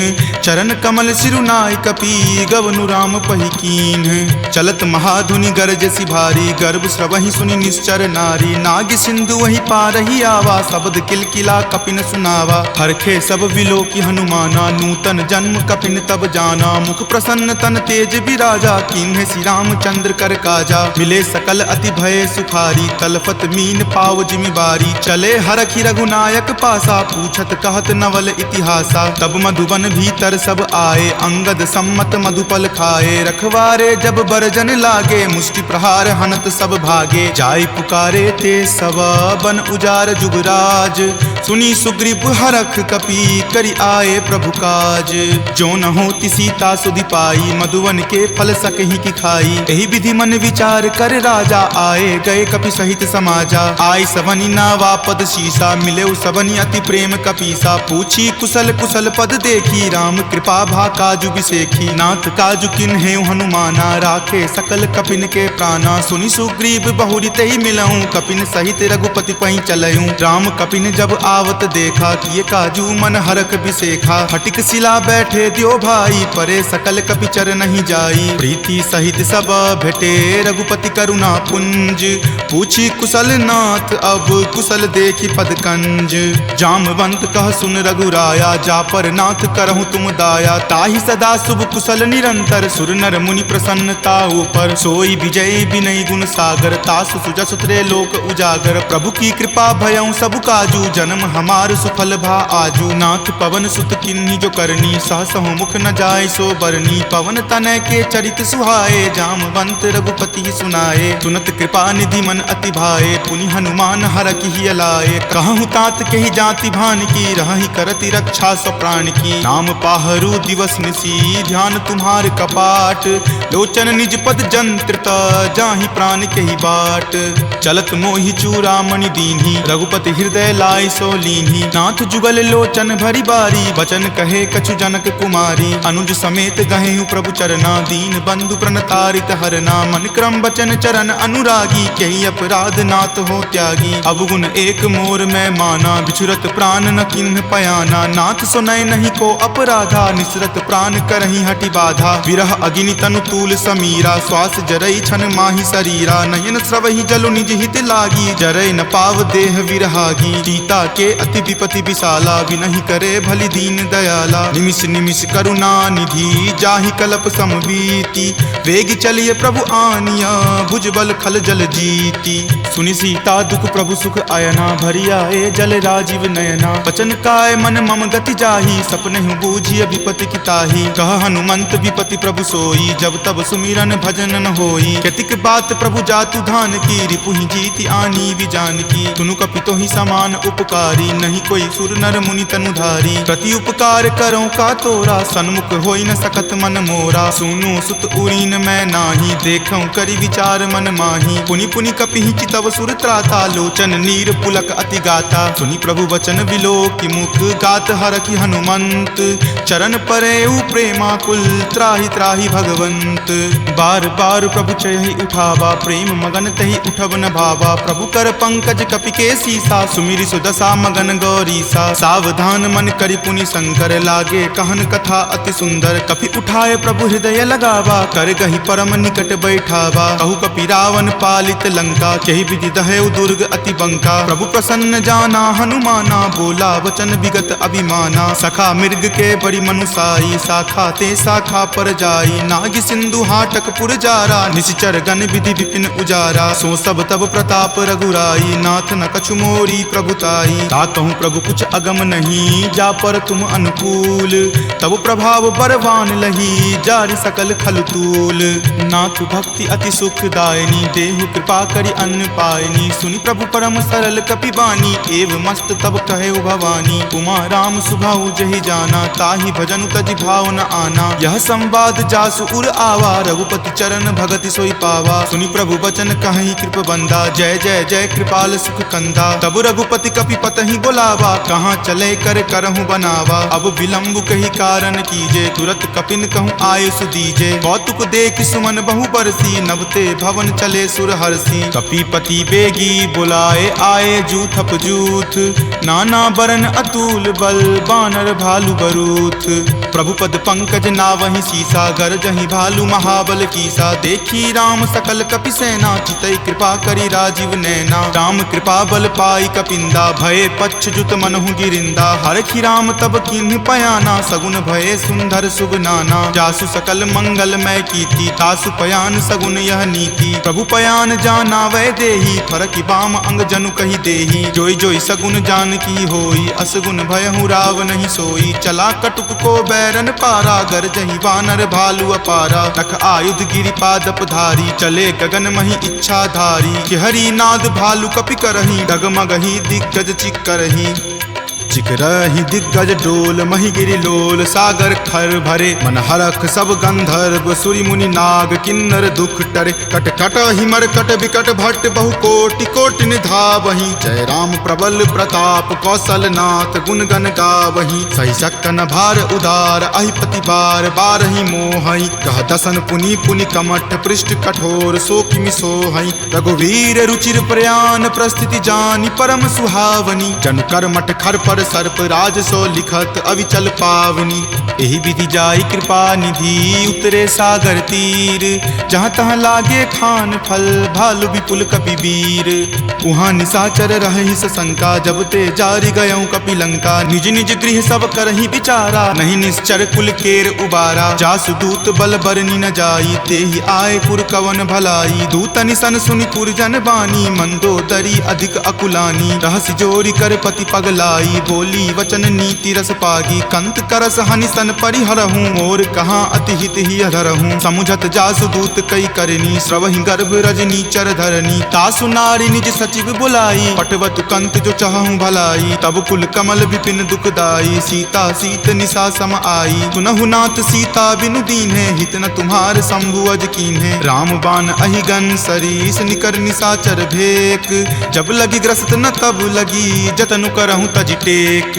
चरण कमल सिरुनाय कपि, गवनु राम पहि कीन। चलत महाधुनि गरजसि भारी, गर्भ स्रवहि सुनि निश्चर नारी। नाग सिंधु वही पारहि आवा, शब्द किलकिला कपिन सुनावा। हरखे सब विलोकि हनुमाना, नूतन जन्म कपिन तब जाना। मुख प्रसन्न तन तेज विराजा, कीन्हे श्री रामचंद्र कर काजा। मिले सकल अति भय सुखारी, तलफत मीन पाव जिमि बारी। चले हरखि रघुनायक पासा, पूछत कहत नवल इतिहासा। तब मधुबन भीतर सब आए, अंगद सम्मत मधुपल खाए। रखवारे जब बरजन लागे, मुष्टि प्रहार हनत सब भागे। जाय पुकारे ते सब, बन उजार जुगराज। सुनी सुग्रीव हरख कपि, करि आए प्रभु काज। जो न होति सीता सुधि पाई, मधुवन के फल सकहि की खाई। यही विधि मन विचार कर राजा, आए गए कपि सहित समाजा। आई सबनी नावा पद शीसा, मिले सबनी अति प्रेम कपीसा। पूछी कुशल कुशल पद देखी, राम कृपा भा काजु बिसेखी। नाथ काजु किन्हे हनुमाना, राखे सकल कपिन के प्राणा। सुनि सुग्रीव बहुरी तहि मिलऊं, कपिन सहित रघुपति पहि चलऊं। राम कपिन जब आवत देखा, किए काजू मन हरक बिसेखा। फटिक शिला बैठे द्यो भाई, परे सकल कपिचर नहीं जाई। प्रीति सहित सब भेटे, रघुपति करुणा पुंज। पूछी कुशल नाथ, अब कुशल देखी पद कंज। जामवंत कह सुन रघुराया, जा पर नाथ करहु तुम दाया। ताहि सदा शुभ कुशल निरंतर, सुर नर मुनि प्रसन्नता ऊपर। सोई विजय विनय गुण सागर, तासु सुजस त्रय लोक उजागर। प्रभु की कृपा भयउ सब काजू, जन्म हमार सुफल भा आजू। नाथ पवन सुत किन्ही जो करनी, सहसहु मुख न जाय सो बरनी। पवन तनय के चरित सुहाए, जामवंत रघुपति सुनाए। सुनत कृपा निधि मन अति भाए, पुनि हनुमान हरखि हिय लाए। कहूँ तात के ही जाति भान की, रहहि करति रक्षा स्व प्राण की। नाम पाहरू दिवस निसी, ध्यान तुम्हार कपाट। लोचन निज पद जंत्रित, जाहि प्राण के ही बाट। चलत मोहि चूड़ामणि दीन्ही, रघुपति हृदय लाय सो लीन्ही। नाथ जुगल लोचन भरी बारी, बचन कहे कछु जनक कुमारी। अनुज समेत गहेहु प्रभु चरना, दीन बंधु प्रणतारित हरना। मन क्रम बचन चरण अनुरागी, कही अपराध नाथ हो त्यागी। अवगुण एक मोर में माना, बिछुरत प्राण न किन्ह पयाना। नाथ सुनय नहीं को अपराधा, निसरत प्राण करहि हटि बाधा। विरह अग्नि तनु तूल समीरा, श्वास जरई छन माहि शरीरा। नयन स्रवहि जलु निज हित लागी, जरय न पाव देह विरहागी। सीता के अति विपति विशाला, विनहि करे भली दीन दयाला। निमिष निमिष करुणा निधि, जाहि कलप समबीति। वेग चलिए प्रभु आनिया, भुजबल खल जल जीती। सुनि सीता दुख प्रभु सुख अयना, भरी आए जल राजीव नयना। बचन काय मन मम गति जाही, सपनेहु बूझिय विपति की ताही। कह हनुमंत विपति प्रभु सोई, जब तब सुमिरन भजन न होई। केतिक बात प्रभु जातु धान की, रिपुहि जीति आनी विजान की। तुनु कपितो ही समान उपकारी, नहीं कोई सुर नर मुनि तनुधारी। प्रति उपकार करो का तोरा, सन्मुख होई न सकत मन मोरा। सुनु सुत उरीन मैं नाही, देखऊं करि विचार मन माही। पुनि पुनि कपिहि चितव सुर त्राता, लोचन नीर पुलक अति गाता। सुनि प्रभु वचन विलोकि मुख, गात हरखि हनुमंत। चरण परेउ प्रेमाकुल, त्राहि त्राहि भगवंत। बार बार प्रभु चयहि उठावा, प्रेम मगन तहि उठब न भावा। प्रभु कर पंकज कपि के सीसा, सुमिरि सुदशा मगन गौरीसा। सावधान मन करि पुनि शंकर, लागे कहन कथा अति सुंदर। कपि उठाए प्रभु हृदय लगावा, कर गहि परम निकट बैठावा। कहु कपि रावण पालित लंका, केहि विधि दहेउ दुर्ग अति बंका। प्रभु प्रसन्न जाना हनुमाना, बोला वचन विगत अभिमाना। सखा मृग के बड़ी मनुसाई, शाखा ते शाखा पर जाई। नाग सिंधु हाटक पुर जारा, निशिचर गण विधि विपिन उजारा। सो सब तब प्रताप रघुराई, नाथ न कछु मोरी प्रभुताई। ताकहु प्रभु कुछ अगम नहीं, जा पर तुम अनुकूल। तब प्रभाव बरवान लही, जारि सकल खल तूल। नाथ भक्ति अति सुखदायनी, देहु कृपा करि अन्न पायनी। सुनि प्रभु परम सरल कपि बानी, एव मस्त तब कहे भवानी। उमा राम सुभाउ जहि जाना, ताहि भजनु तजि भाव न आना। यह संवाद जासु उर आवा, रघुपति चरण भगति सोई पावा। सुनि प्रभु बचन कहि कृप बंदा, जय जय जय कृपाल सुख कंदा। तब रघुपति कपि पतहि बोलावा, कहाँ चले कर करहु बनावा। अब विलंब कही कारण कीजे, तुरत कपिन कहूँ आयुष दीजे। कौतुक देख सुमन बहु बरसी, नभते भवन चले सुर हरसी। कपिपति बेगी बुलाए, आए जूथप जूथ। नाना बरन अतुल बल, बानर भालु बरूथ। प्रभु पद पंकज नावहि सीसा, गरजहि भालु महाबल कीसा। देखी राम सकल कपि सेना, चितई कृपा करि राजीव नैना। राम कृपा बल पाई कपिंदा, भये पच्छ जुत मनहु गिरिंदा। हरखि राम तब किन्ह पयाना, सगुन भये सुंदर शुभ नाना। जासु सकल मंगल मय कीर्ति, तासु पयान सगुन यह नीति। प्रभु पयान जाना वै देही, फरकि बाम अंग जनु कहि देही। जोई जोई सगुन जान की होई, असगुन भयहु राव नहीं सोई। चला कटुक को बैरन पारा, गरजहि वानर भालु अपारा। तख आयुध गिरि पादप धारी, चले गगन महि इच्छा धारी। कि हरि नाद भालु कपि करहि, डगमगहि दिग्गज चिक्करहि। ऋषिक रही दिग्गज डोल, मही गिरि लोल सागर खर भरे। मन हरख सब गंधर्व सूरि मुनि नाग, किन्नर दुख टरे। कट कट हिमर कट विकट भट्ट बहु कोटि कोटि निधावहीं। जय राम प्रबल प्रताप कौशल नाथ, गुण गण गावहीं। सही सकन भार उदार, अहिपति बार बारहि मोहई। कह दसन पुनि पुनि कमठ, पृष्ठ कठोर सो किमि सोहई। रघुवीर रुचिर प्रयाण, प्रस्थिति जानि परम सुहावनी। जनु कर्मठ खर पर सर्प, राज सो लिखत अविचल पावनी। एहि विधि जाई कृपा निधि, उतरे सागर तीर। जहाँ तहाँ लागे खान फल, भालु विपुल कपिवीर। उहाँ निशाचर रहहि सशंका, जब ते जारि गयऊँ कपिलंका। निज निज गृह सब करहि विचारा, नहीं निश्चर कुल केर उबारा। जासु दूत बल बरनि न जाई, तेहि आए पुर कवन भलाई। दूत निसन सुनि पुरजन बानी, मंदोदरी अधिक अकुलानी। रहसि जोरी कर पति पगलाई, बोली वचन नीति रस पागी। कंत करस हनि सन परिहरहूँ, मोर कहाँ अति हित ही अधरहूँ। समुझत जासु दूत कई करनी, श्रवहि गर्भ रजनी चर धरनी। तासु नारी निज सचिव बुलाई, पटवतु कंत जो चाहूँ भलाई। तब कुल कमल विपिन दुखदाई, सीता सीत निशा सम आई। सुनहु नाथ सीता बिनु दीन्हे, हित न तुम्हार शंभु अज कीन्हे। राम बाण अहिगन सरीस, निकर निशाचर भेक। जब लगी ग्रस्त न तब लगी, जतनु करहूँ तज टेक।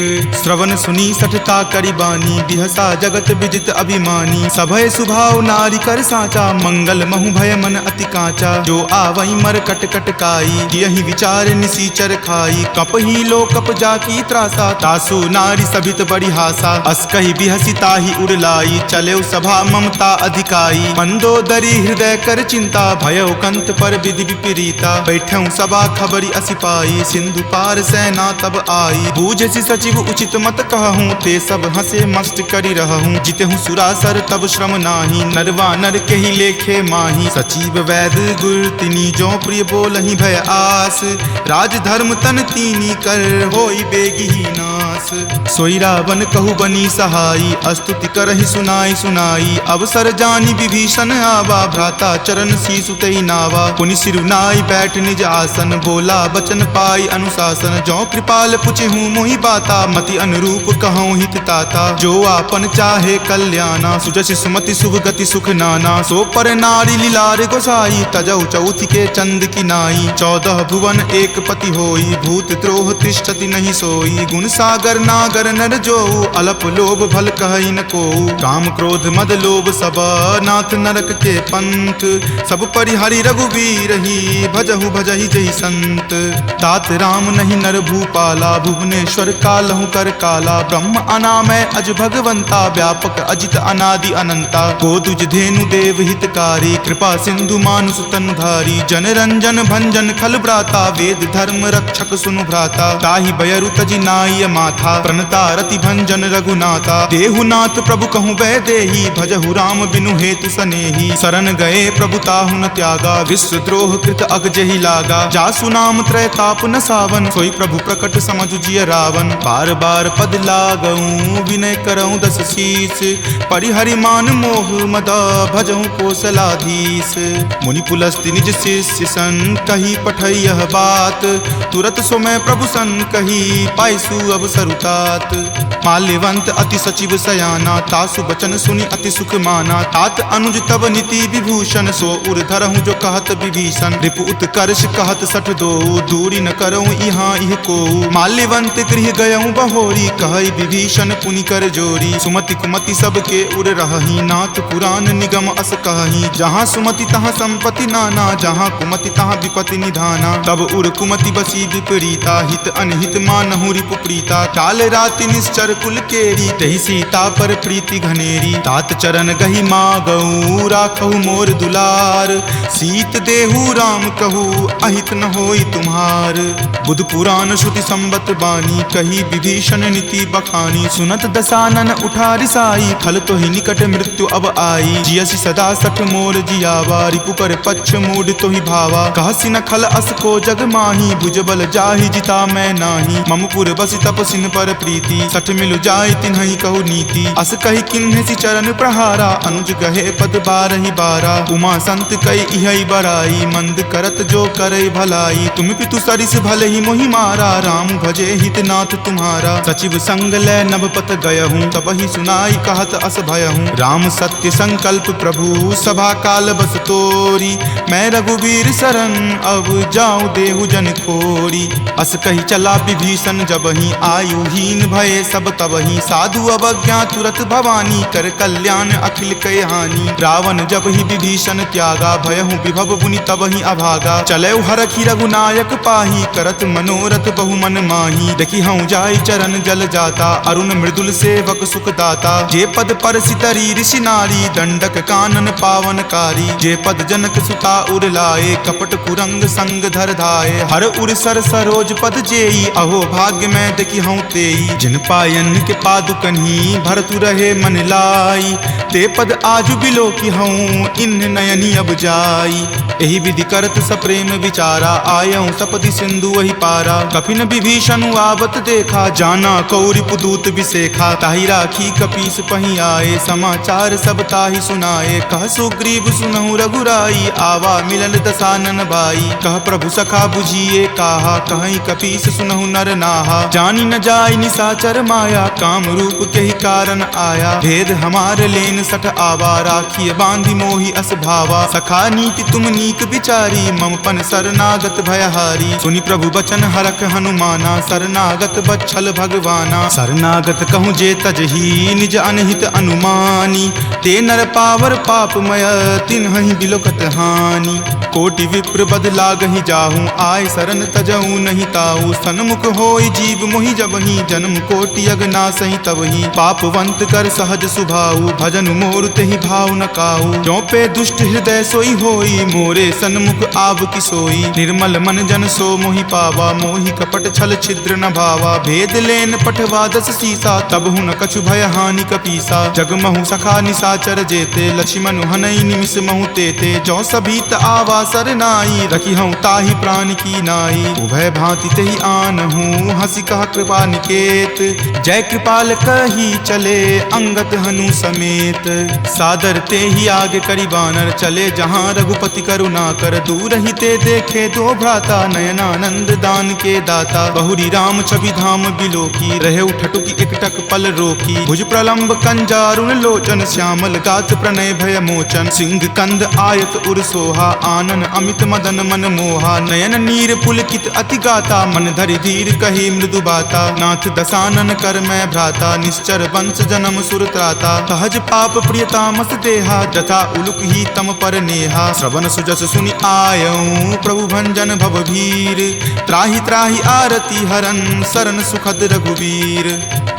श्रवण सुनी सठता करि बानी, बिहसा जगत विजित अभिमानी। सभय सुभाव नारी कर साचा, मंगल महु भय मन अति काचा। जो आवई मर कट कट काई, यही विचार निसीचर खाई। कप ही लो कप जाकी त्रासा, तासु नारी सभित बड़ी हासा। अस कही बिहसी ताही उड़लाई, चले सभा ममता अधिकाई। मंदोदरी हृदय कर चिंता, भयो कंत पर विधि विपरीता। बैठऊँ सभा खबरी असिपाई, सिंधु पार सेना तब आई। बूझसी सचिव उचित मत कहूँ, ते सब हंसे मस्त करी रहूँ। जितहूँ सुरासर तब श्रम नाही, नरवा नर के ही लेखे माही। सचिव वैद गुर तिनी, जो प्रिय बोलहि भय आस। राज धर्म तन तीनी कर, होई बेगी ही नास। सोई रावण कहु बनी सहाई, स्तुति करहि सुनाई सुनाई। अवसर जानी विभीषण आवा, भ्राता चरण शीसु तेहि नावा। पुनि सिरुनाई बैठ निज आसन, बोला बचन पाई अनुशासन। जो कृपाल पुछहूँ मोहि बाता, मति अनुरूप कहूँ हित ताता। जो आपन चाहे कल्याणा, सुजस सुमति शुभ गति सुख नाना। सो पर नारी लीलार गोसाई, तजौ चौथि के चंद की नाई। 14 भुवन एक पति होई, भूत द्रोह तिष्ठति नहीं सोई। गुण सागर नागर नर जो, अलप लोभ भल कहई न को। काम क्रोध मद लोभ सब, नाथ नरक के पंथ। सब परिहरि रघुवीर ही, भजहु भजहि जहि संत। तात राम नहीं नर भूपाला, भुवनेश्वर कालहु कर काला। ब्रह्म अनामय अज भगवंता, व्यापक अजित अनादि अनंता। गोदुज धेनु देव हितकारी, कृपा सिंधु मानुष तनुधारी। जन रंजन भंजन खल भ्राता, वेद धर्म रक्षक सुनु भ्राता। ताहि बयरु तजि नाय माथा, प्रणता रति भंजन रघुनाथा। देहुनाथ प्रभु कहूँ वै देही, भजहु राम बिनु हेतु सनेही। शरण गए प्रभु ताहु न त्यागा, विश्व द्रोह कृत अग जहि लागा। जासु नाम त्रय ताप न सावन, सोई प्रभु प्रकट समझु जिय रावण। बार बार पद लागऊँ, विनय करऊँ दस शीस। परिहरि मान मोह मद, भजहु कौशलाधीश। मुनि पुलस्ति निज शिष्य सन, कही पठई यह बात। तुरत सो मैं प्रभु सन कही, पाइसु अब सरुतात। माल्यवंत अति सचिव सयाना, तासु बचन सुनि अति सुख माना। तात अनुज तब नीति विभूषण, सो उर धरहूँ जो कहत विभीषण। रिपु उत्कर्ष कहत सठ दो, दूरी न करऊँ यहाँ इह को। माल्यवंत गृह गयऊँ बहोरी, कहई विभीषण पुनि कर जोरी। सुमति कुमति सबके उर रहही, नाथ पुराण निगम अस कहही। जहाँ सुमति तहाँ संपत्ति नाना, जहाँ कुमति तहाँ विपत्ति निधाना। तब उर कुमति बसी विपरीता, हित अनहित मानहु रिपु प्रीता। काल राति निश्चर कुल केरी, तहि सीता पर प्रीति घनेरी। तात चरण गहि मागऊ, राखहु मोर दुलार। सीत देहु राम कहू, अहित न होई तुम्हार। बुध पुराण श्रुति संबत बानी, कही विभीषण नीति बखानी। सुनत दसानन उठा रिसाई, खल तो ही निकट मृत्यु अब आई। जियसि सदा सठ मोर जियावा, रिपु पर पक्ष मूड तो ही भावा। कहसि न खल अस को जग माही, भुजबल जाहि ताहि जिता मैं नाही। ममपुर बसि तपसिन पर प्रीति, सठ मिलु जाय तिन्हि कहु नीति। अस कहि किन्हे सि चरण प्रहारा, अनुज गहे पद बारहि बारा। उमा संत कई इहै बराई, मंद करत जो करे भलाई। तुम पितु सरिस भले ही मोहि मारा, राम भजे हितनाथ तुम्हारा। सचिव संग लै नभपत गयहूँ, तब ही सुनाई कहत अस भयहूँ। राम सत्य संकल्प प्रभु, सभा काल बस तोरी। मैं रघुवीर शरण, अब जाऊँ देहु जन खोरी। अस कही चला विभीषण जबहि, आयुहीन भये सब तबहि। साधु अवज्ञा तुरत भवानी, कर कल्याण अखिल कय हानि। रावण जब ही विभीषण त्यागा, भयहु विभव मुनि तबहि अभागा। चले हरखी रघुनायक पाही, करत मनोरथ बहु मन माही। देखी हूँ जाय चरण जल जाता, अरुण मृदुल सेवक सुख दाता। जे पद पर सितरी ऋषि नारी, दंडक कानन पावनकारी। जे पद जनक सुता उर लाए, कपट कुरंग संग धर धाये। हर उर सर सरोज पद जेई, अहो भाग्य में देखी हूँ तेई। जिन पायन के पादुकन्ही, भरतु रहे मन लाई। ते पद आजु बिलो की हूँ, इन नयनी अब जाई। एहि विधि करत सप्रेम विचारा, आयऊँ सपदि सिंधु वही पारा। कपिन विभीषण आवत देखा, जाना कौरि पुदूत विसेखा। ताहि राखी कपीस पही आए, समाचार सब ताहि सुनाए। कह सुग्रीव सुनहु रघुराई, आवा मिलन दसानन भाई। कह प्रभु सखा बुझिए काहा, कहीं कपीस सुनहु नर नाहा। जानी न जाय निसाचर माया, काम रूप के ही कारण आया। भेद हमार लेन सठ आवा, राखिए बांधि मोहि अस भावा। सखा नीति तुम नीक विचारी, ममपन शरणागत भयहारी। सुनि प्रभु बचन हरख हनुमाना, शरणागत बच्छल भगवाना। शरणागत कहूँ जे तजही, निज अनहित अनुमानी। ते नर पावर पापमय, तिन्हि बिलोकत हानि। कोटि विप्र बद लागहि जाहूँ, आय शरण तजहूँ नहीं ताऊ। सन्मुख होय जीव मोहि जबहि, जन्म कोटि अगनासहि तबहि। पापवंत कर सहज सुभाऊ, भजन मोर तेहि भाव न काऊ। जो पे दुष्ट हृदय सोई होई, मोरे सन्मुख आब की सोई। निर्मल मन जन सो मोहि पावा, मोहि कपट छल छिद्र न भावा। भेद लेन पठवा दस सीसा, तब हूँ न कछु भय हानि कपीसा। जगमहु सखा निसाचर जेते, लक्ष्मण हनई निमिष महु तेते। जो सभीत आवा सरनाई, रखी हूँ ताहि प्राण की नाई। उभय भांति तेहि आनहूँ, हंसी कह कृपा निकेत। जय कृपाल कही चले, अंगत हनु समेत। सादर ते ही आगे करी बानर, चले जहाँ रघुपति करुणा कर। दूर ही ते देखे दो भ्राता, नयनानंद दान के दाता। बहुरी राम छवि धाम बिलोकी, रहे उठटुकी एकटक पल रोकी। भुज प्रलंब कंजारुण लोचन, श्यामल गात प्रणय भय मोचन। सिंह कंद आयत उर सोहा, आनन अमित मदन मन मोहा। नयन नीर पुलकित अति गाता, मन धरि धीर कही मृदु बाता। नाथ दसानन कर मैं भ्राता, निश्चर वंश जन्म सुर त्राता। सहज पाप प्रियतामस देहा, जथा उलुक ही तम पर नेहा। श्रवण सुजस सुनि आयऊँ, प्रभु भंजन भव भीर। त्राहि त्राहि आरती हरन, शरण सुखद रघुवीर।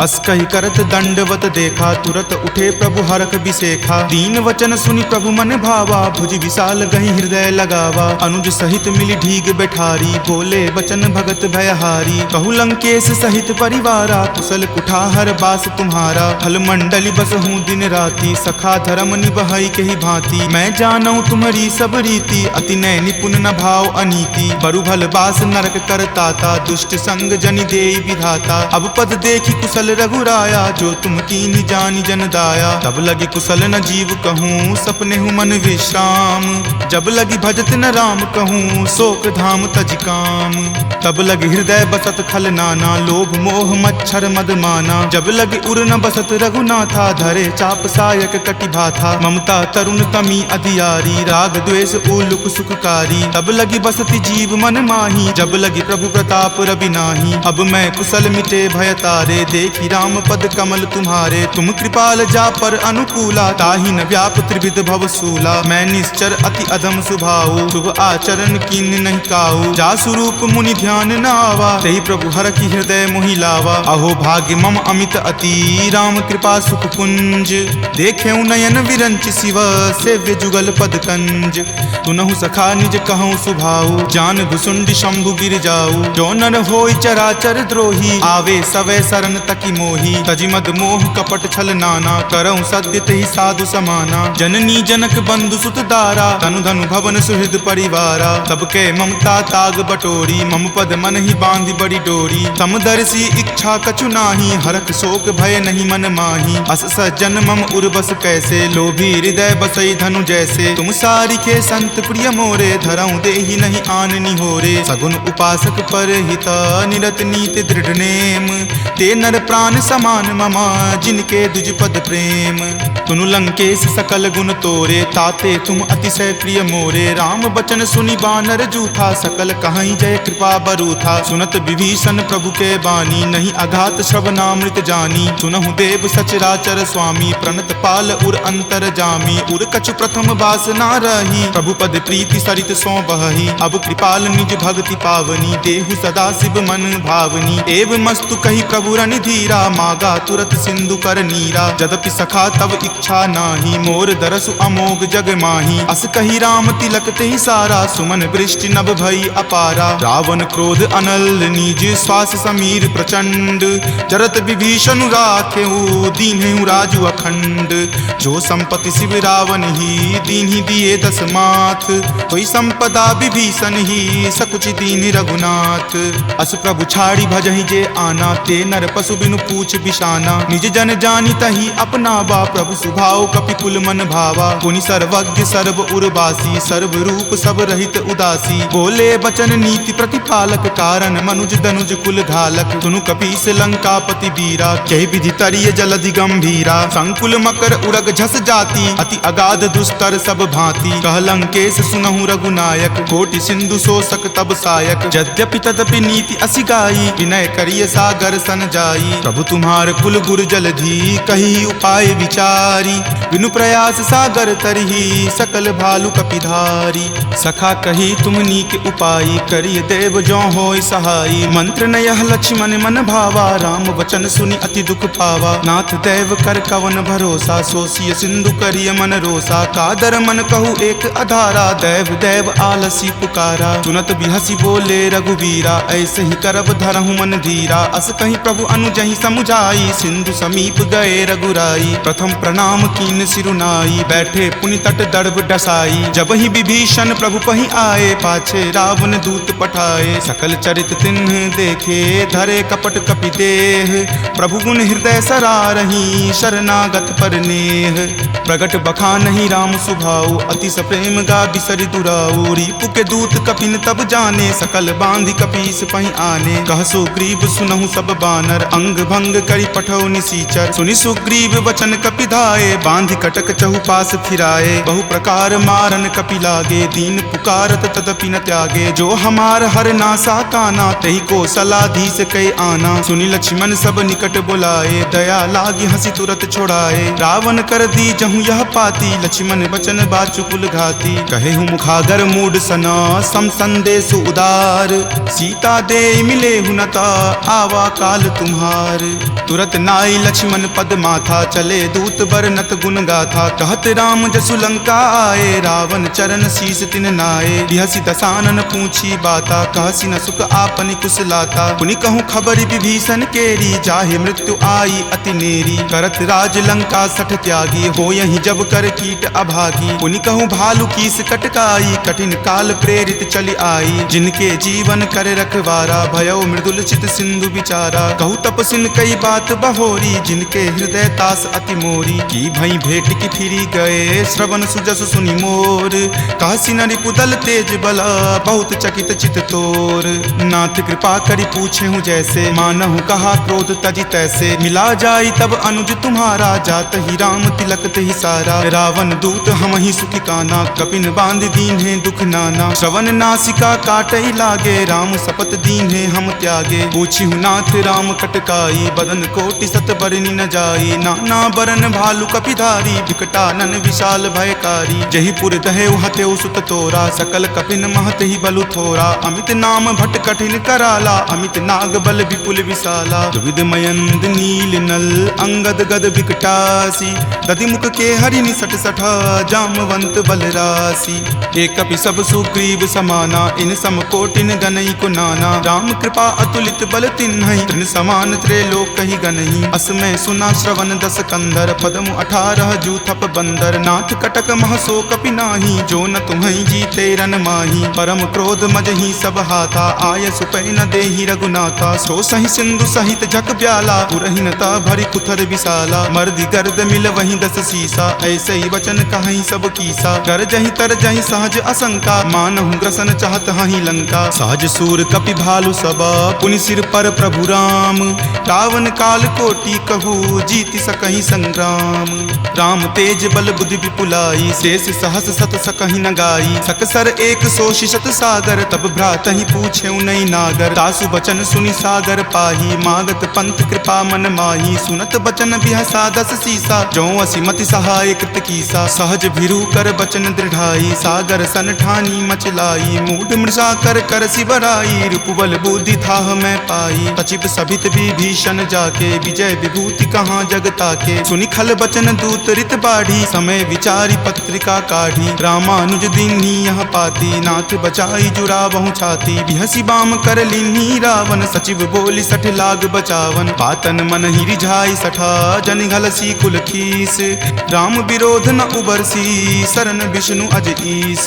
अस कहि करत दंडवत देखा, तुरत उठे प्रभु हरख बिसेखा। दीन वचन सुनि प्रभु मन भावा, भुज विशाल गहि हृदय लगावा। अनुज सहित मिली ढीग बैठारी, बोले वचन भगत भयहारी। कहु लंकेश सहित परिवारा, कुशल कुठार बास तुम्हारा। फल मंडली बस हूँ दिन राति, सखा धर्म निबहई के ही भांति। मैं जानऊँ तुम्हारी सब रीति, अति नय निपुण न भाव अनीति। बरु भल बास नरक करताता, दुष्ट संग जनि देई विधाता। अब पद देखी कुशल रघुराया, जो तुम कीन्ही जानि जन दाया। तब लगी कुशल न जीव कहूँ, सपने हूँ मन विश्राम। जब लगी भजत न राम कहूँ, शोक धाम तज काम। तब लगी हृदय बसत खल नाना, लोभ मोह मच्छर मद माना। जब लगी उर न बसत रघुनाथा, धरे चाप सायक कटि भाथा। ममता तरुण तमी अधियारी, राग द्वेष उलुक सुखकारी। तब लगी बसति जीव मन माही, जब लगी प्रभु प्रताप रवि नाही। अब मैं कुशल मिटे भय तारे, देखी राम पद कमल तुम्हारे। तुम कृपाल जा पर अनुकूला, ताहि न व्याप त्रिविध भव सूला। मैं निश्चर अति अधम सुभाऊ, शुभ आचरण कीन नहीं काऊ। जा स्वरूप मुनि ध्यान न आवा, तेहि प्रभु हर की हृदय मोहि लावा। अहो भाग्य मम अमित अति, राम कृपा सुख पुंज। देखे नयन विरंच शिव, सेव्य जुगल पद कंज। तुनहु सखा निज कहूँ सुभाऊ, जान भुसुंडी शंभु गिर जाऊ। जो नर होय चराचर द्रोही, आवे सवै शरण तकी मोही। तजि मद मोह कपट छल नाना, करऊँ सद्य तेहि साधु समाना। जननी जनक बंधु सुत दारा, तनु धनु भवन सुहृद परिवारा। तब के ममता ताग बटोरी, मम पद मन ही बांधी बड़ी डोरी। तम दर्शी इच्छा कछु नाही, हरख शोक भय नहीं मन माही। अस सज्जन मम उर्बस कैसे, लोभी हृदय बसई धनु जैसे। तुम सारिखे संत प्रिय मोरे, धरऊं देहि नहीं आन निहोरे। सगुन उपासक पर हिता, निरत नीति दृढ़ नेम। ते नर प्राण समान ममा, जिनके दुज पद प्रेम। तुनु लंकेश सकल गुण तोरे, ताते तुम अतिशय प्रिय मोरे। राम बचन सुनि बानर जूथा, सकल कहाई जय कृपा बरूथा। सुनत विभीषण प्रभु के बानी, नहीं अघात श्रवणामृत जानी। सुनहु देव सचराचर स्वामी, प्रणत पाल उर अंतर जामी। उर कछु प्रथम बास ना रही, प्रभु पद प्रीति सरित सो बही। अब कृपाल निज भक्ति पावनी, देहु सदा शिव मन भावनी। एव मस्तु कही प्रभु रण धीरा, मागा तुरत सिंधु कर नीरा। जदपि सखा तब इच्छा नाही, मोर दरसु अमोघ जग माही। अस कही राम तिलक तेहि सारा, सुमन वृष्टि नभ भई अपारा। रावण क्रोध अनल निज, श्वास समीर प्रचंड। जरत विभीषण राखेहु, दीन्हु राजु अखंड। जो संपत्ति शिव रावण ही, दीन्हि दिए दस माथ। कोई संपदा विभीषण ही, सकुच दीन रघुनाथ। अस प्रभु छाड़ी भजहि जे आना, ते नर पशु बिनु पूछ बिशाना। निज जन जानी तहि अपनावा, प्रभु सुभाव कपिकुल मन भावा। पुनि सर्वज्ञ सर्व उर्वासी, सर्व रूप सब रहित उदासी। बोले बचन नीति प्रतिपालक, कारण मनुज दनुज कुल घालक। सुनु कपीस लंकापति वीरा, कहि विधि तरिय जलधि गंभीरा। संकुल मकर उड़ग झस जाति, अति अगाध दुस्तर सब भांति। कह लंकेश सुनहु रघुनायक, कोटि सिंधु शोषक तब सायक। यद्यपि तदपि नीति असि गाई, विनय करिय सागर सन जाई। प्रभु तुम्हार कुल गुर जलधि, कही उपाय विचारी। बिनु प्रयास सागर तरही, सकल भालु कपिधारी। सखा कही तुम नीक उपाई, करिय देव जो होय सहाई। मंत्र न यह लक्ष्मण मन भावा, राम वचन सुनि अति दुख पावा। नाथ देव कर कवन भरोसा, सोसिय सिंधु करिय मन रोसा। कादर मन कहु एक अधारा, देव देव आलसी पुकारा। सुनत बिहसी बोले रघुवीरा, ऐसे ही करब धरहु मन धीरा। अस कहीं प्रभु अनुजहि समुझाई, सिंधु समीप गए रघुराई। प्रथम प्रणाम कीन सिरुनाई, बैठे पुनि तट दर्भ डसाई। जब ही विभीषण प्रभु पहि आए, पाछे रावण दूत पठाए। सकल चरित तिन्ह देखे, धरे कपट कपि देह। प्रभु गुण हृदय सरारही, शरणागत पर नेह। प्रगट बखानहि राम सुभाऊ, अति सप्रेम गा बिसरि दुराऊ। रिपु के दूत कपिन तब जाने, सकल बांधि कपीस पहि आने। कह सुग्रीव सुनहु सब बानर, अंग भंग करि पठौ निसीचर। सुनि सुग्रीव वचन कपिधाए, बांधि कटक चहुपास फिराए। बहु प्रकार मारन कपि लागे, दीन पुकारत तदपि न त्यागे। जो हमार हर नासा काना, तहि को सलाधीस कई आना। सुनि लक्ष्मण सब निकट बुलाए, दया लागी हंसी तुरत छोड़ाए। रावण कर दी जहु यह पाती, लक्ष्मण बचन बाचु कुल घाती। कहे हूँ मुखागर मूड सना, सम संदेश उदार। सीता दे मिले हुनता, आवा काल तुम्हार। तुरत नाई लक्ष्मण पद माथा, चले दूत बरनत गुण गाथा। कहत राम जसु लंका आए, रावण चरण शीस तिन नाये। बिहसी दसानन पूछी बाता, कहसी न सुख आपनि कुशलाता। पुनि कहूँ खबरि विभीषण केरी, जाहे मृत्यु आई अति नेरी। करत राज लंका सठ त्यागी, हो यही जब कर कीट अभागी। पुनि कहूँ भालु कीस कटकाई, कठिन काल प्रेरित चली आई। जिनके जीवन करे रखवारा, भयो मृदुल चित सिंधु विचारा। कहूँ तपसिन कई बात बहोरी, जिनके हृदय तास अति मोरी। की भई भेट की फिरी गए, श्रवण सुजस सुनि मोर। कहसी न रिपुदल तेज बला, बहुत चकित चित तोर। नाथ कृपा करि पूछे हूँ जैसे, मानहु कहा क्रोध तजी तैसे। मिला जाई तब अनुज तुम्हारा, जात ही राम तिलक तेहि सारा। रावण दूत हम ही सुखी काना, कपिन बांध दीन है दुख नाना। श्रवण नासिका काटई लागे, राम सपत दीन है हम त्यागे। पूछी हूँ नाथ राम कटकाई, बदन कोटि सत बरनी न जाई। नाना बरन भालु कपिधारी, विकटानन विशाल भयकारी। जही पुर दहेउ हतेउ सुत तोरा, सकल कपिन महत ही बलु थोरा। अमित नाम भट कठिन कराला, अमित नाग बल विपुल विशाला। विविध मयंद नील नल, अंगद गद विकटासी। दधि मुख के हरि निसट सठा, जामवंत बल राशि। एक कपि सब सुग्रीव समाना, इन सम कोटिन गनई को नाना। राम कृपा अतुलित बल तिन्हई, तृण समान त्रैलोक कहि गनहि। असमय सुना श्रवण दस कंधर, पदमु 18 जूथप बंदर। नाथ कटक महसो कपि नाही, जो न तुम्हें जीते रन माही। परम क्रोध मजही सब हाथा, आय सुपै न देहि रघुनाथा। सो सही सिंधु सहित झक ब्याला, पुरहीनता भरी कुथर विशाला। मर्दी गर्द मिल वहीं 10 सीसा, ऐसे ही वचन कहीं सब कीसा। कर जही तर जही सहज असंका, मानहु ग्रसन चाहत हहीं लंका। सहज सूर कपि भालु सबा, पुनि सिर पर प्रभु राम। रावण काल कोटि कहू, जीति सकहि संग्राम। राम तेज बल बुद्धि विपुलाई, शेष सहस सत सकहि न गाई। सकसर एक सोषि शत सागर, तब भ्रातहि पूछेउ नहीं नागर। तासु बचन सुनि सागर पाही, मागत पंथ कृपा मन माही। सुनत बचन बिहसा 10 सीसा, जो असि मति सहाय कृत कीसा। सहज भिरू कर बचन दृढ़ाई, सागर सन ठानी मचलाई। मूढ़ मृषा कर कर सिबराई, रूपबल बुद्धि थाह मैं पाई। सचिव सभित विभीषण जाके, विजय विभूति कहाँ जगता के। सुनि खल बचन दूत रित बाढ़ी, समय विचारी पत्रिका काढ़ी। रामानुज दीन्ही यह पाती, नाथ बचाई जुड़ावहु छाती। बिहसी बाम कर लीन्ही रावण, सचिव बोली सठ लाग बचावन। पातन मन ही रिझाई सठा, जन घलसी कुल खीस। राम विरोध न उबरसी, शरण विष्णु अज ईस।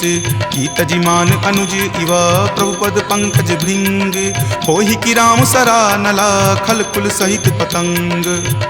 की तजिमान अनुज इवा, प्रभुपद पंकज भृंग। होहि की राम सरा नला, खल कुल सहित पतंग।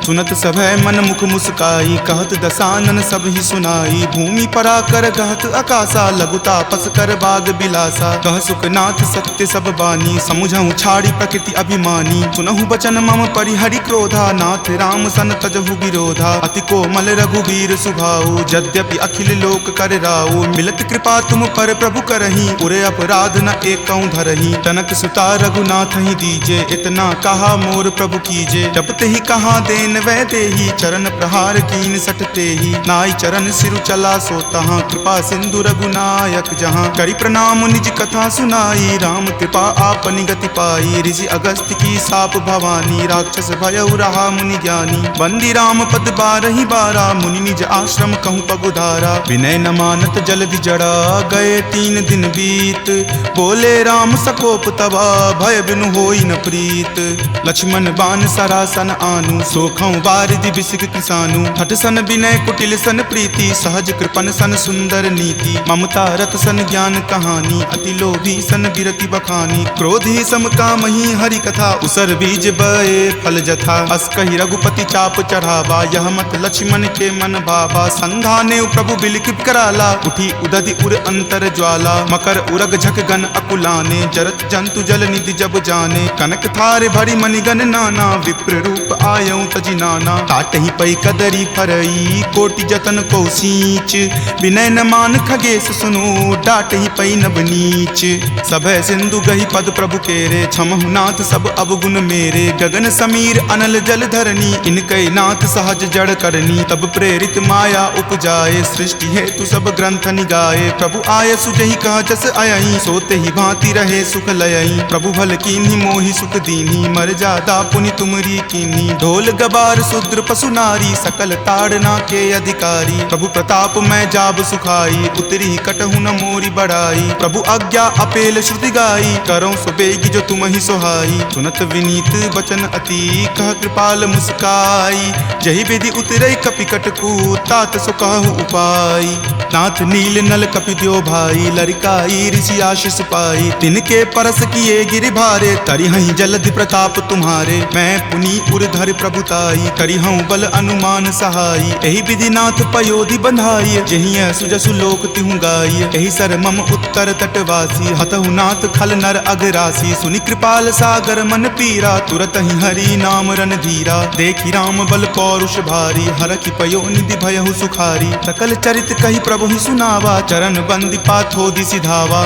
सुनत सभय मन मुख मुस्काई, कहत दसानन सब ही सुनाई। भूमि परा कर गहत आकाशा, लघु तापस कर बाग बिलासा। कह सुखनाथ सत्य सब बानी, समुझहु छाड़ी प्रकृति अभिमानी। सुनहु बचन मम परिहरि क्रोधा, नाथ राम सन तजहु विरोधा। अति कोमल रघुबीर सुभाऊ, यद्यपि अखिल लोक कर राऊ। मिलत कृपा तुम पर प्रभु करही, उरे अपराध न एकौ धरही। तनक सुता रघुनाथ ही दीजे, इतना कहा मोर प्रभु कीजे। जपते ही कहा देन वै देही, चरण प्रहार कीन सटते ही। नाई चरण सिरु चला सो तहाँ, कृपा सिंधु रघुनायक जहाँ। करि प्रणाम निज कथा सुनाई, राम कृपा आपनि गति पाई। ऋषि अगस्त्य की साप भवानी, राक्षस भयउ रहा मुनि ज्ञानी। बंदी राम पद 12 बारा, मुनि निज आश्रम कहूँ पगुधारा। विनय न मानत जलधि जड़ा, गए 3 दिन बीत। बोले राम सकोप तबा, भय बिनु होई न प्रीत। लक्ष्मण बान सरासन आनु, सोखौ बारिधि बिसिक किसानु। हठ सन विनय कुटिल सन प्रीति, सहज कृपन सन सुंदर नीति। ममता रत सन ज्ञान कहानी, अति लोभी सन बिरति बखानी। क्रोधी सम कामहि हरि कथा, उसर बीज बए फल जथा। अस कहि रघुपति चाप चढ़ावा, यह मत लक्ष्मण के मन भावा। संधाने प्रभु बिलिख कराला, उठी उदधि उर अंतर ज्वाला। मकर उरग झक गन अकुलाने, जरत जंतु जल निधि जब जाने। कनक थारे भरी मणिगन नाना, विप्र रूप आयऊ तजि नाना। काटहि पै कदरी फरई, कोटि जतन को सींच। विनय न मान खगेश सुनो, डाटहि पै नब नीच। सभय सिंधु गहि पद प्रभु केरे, क्षमहु नाथ सब अवगुण मेरे। गगन समीर अनल जल धरनी, इनकै नाथ सहज जड़ करनी। तब प्रेरित माया उपजाए, सृष्टि हेतु सब ग्रंथ निगाए। प्रभु आय सुजहि कह जस अयहि, सोते ही भांति रहे सुख लयहि। प्रभु भल कीन्ही मोहि सुख दीन्ही, मर जादा पुनि तुमरी कीन्ही। ढोल गबार शूद्र पशु नारी, सकल ताड़ना के अधिकारी। प्रभु प्रताप मैं जाब सुखाई, उतरी कटहु न मोरी बढ़ाई। प्रभु आज्ञा अपेल श्रुति गाई, करौं सुबेगी जो तुम ही सोहाई। सुनत विनीत बचन अति, कह कृपाल मुस्काई। जहि विधि उतरई कपि कटकू, तात सो कहु उपाय। नाथ नील नल कपि द्यो भाई, लरिकाई ऋषि आशीष पाई। तिनके परस किए गिरि भारे, तरिहहि जलधि प्रताप तुम्हारे। मैं पुनि उरधर प्रभुताई, करिहऊँ बल अनुमान सहाई। एहि विधि नाथ पयोधि बंधाई, जहिं सुजसु लोक तिहु गाई। एहि सर मम उत्तर तटवासी, हतहु नाथ खल नर अगरासी। सुनि कृपाल सागर मन पीरा, तुरत ही हरि नाम रन धीरा। देखि राम बल पौरुष भारी, हरखि पयो निधि भयहु सुखारी। सकल चरित कहि प्रभु ही सुनावा, चरण बंदी पाथोधि सिधावा।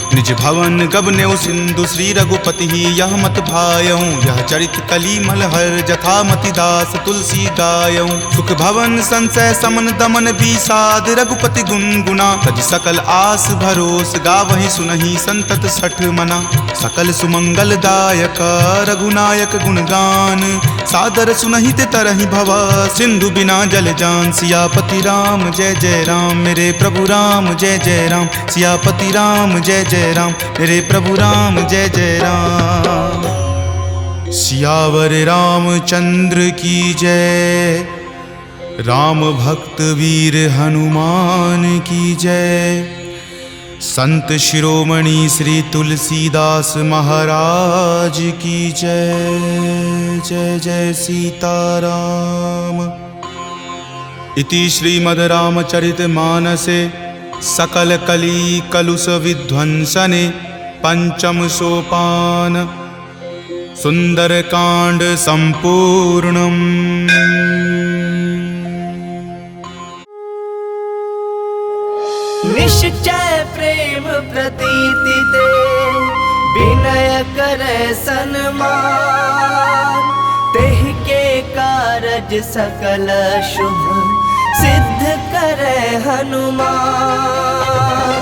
निज भवन गबनेउ सिंधु, श्री रघुपति ही यह मत भायऊँ। यह चरित कली मलहर, जथा मति दास तुलसी गायऊँ। सुख भवन संशय समन दमन विषाद, रघुपति गुनगुना। तज सकल आस भरोस, गावहि सुनहि संतत सठ मना। सकल सुमंगल दायक, रघुनायक गुणगान। सादर सुनहि ते तरहि भवा, सिंधु बिना जल जान। सियापति राम जय जय राम, मेरे प्रभु राम जय जय राम। सियापति राम जय जय राम, मेरे प्रभु राम जय जय राम। सियावर रामचंद्र की जय, राम भक्त वीर हनुमान की जय। संत शिरोमणि श्री तुलसीदास महाराज की जय। जय जय सीताराम। इति श्रीमद् रामचरितमानसे सकल कली कलुष विध्वंसने पंचम सोपान सुंदरकांड संपूर्णम्। निश्चय प्रेम प्रतीति ते विनय करे सन्मान, तेहि के कारज सकल शुभ सिद्ध करे हनुमान।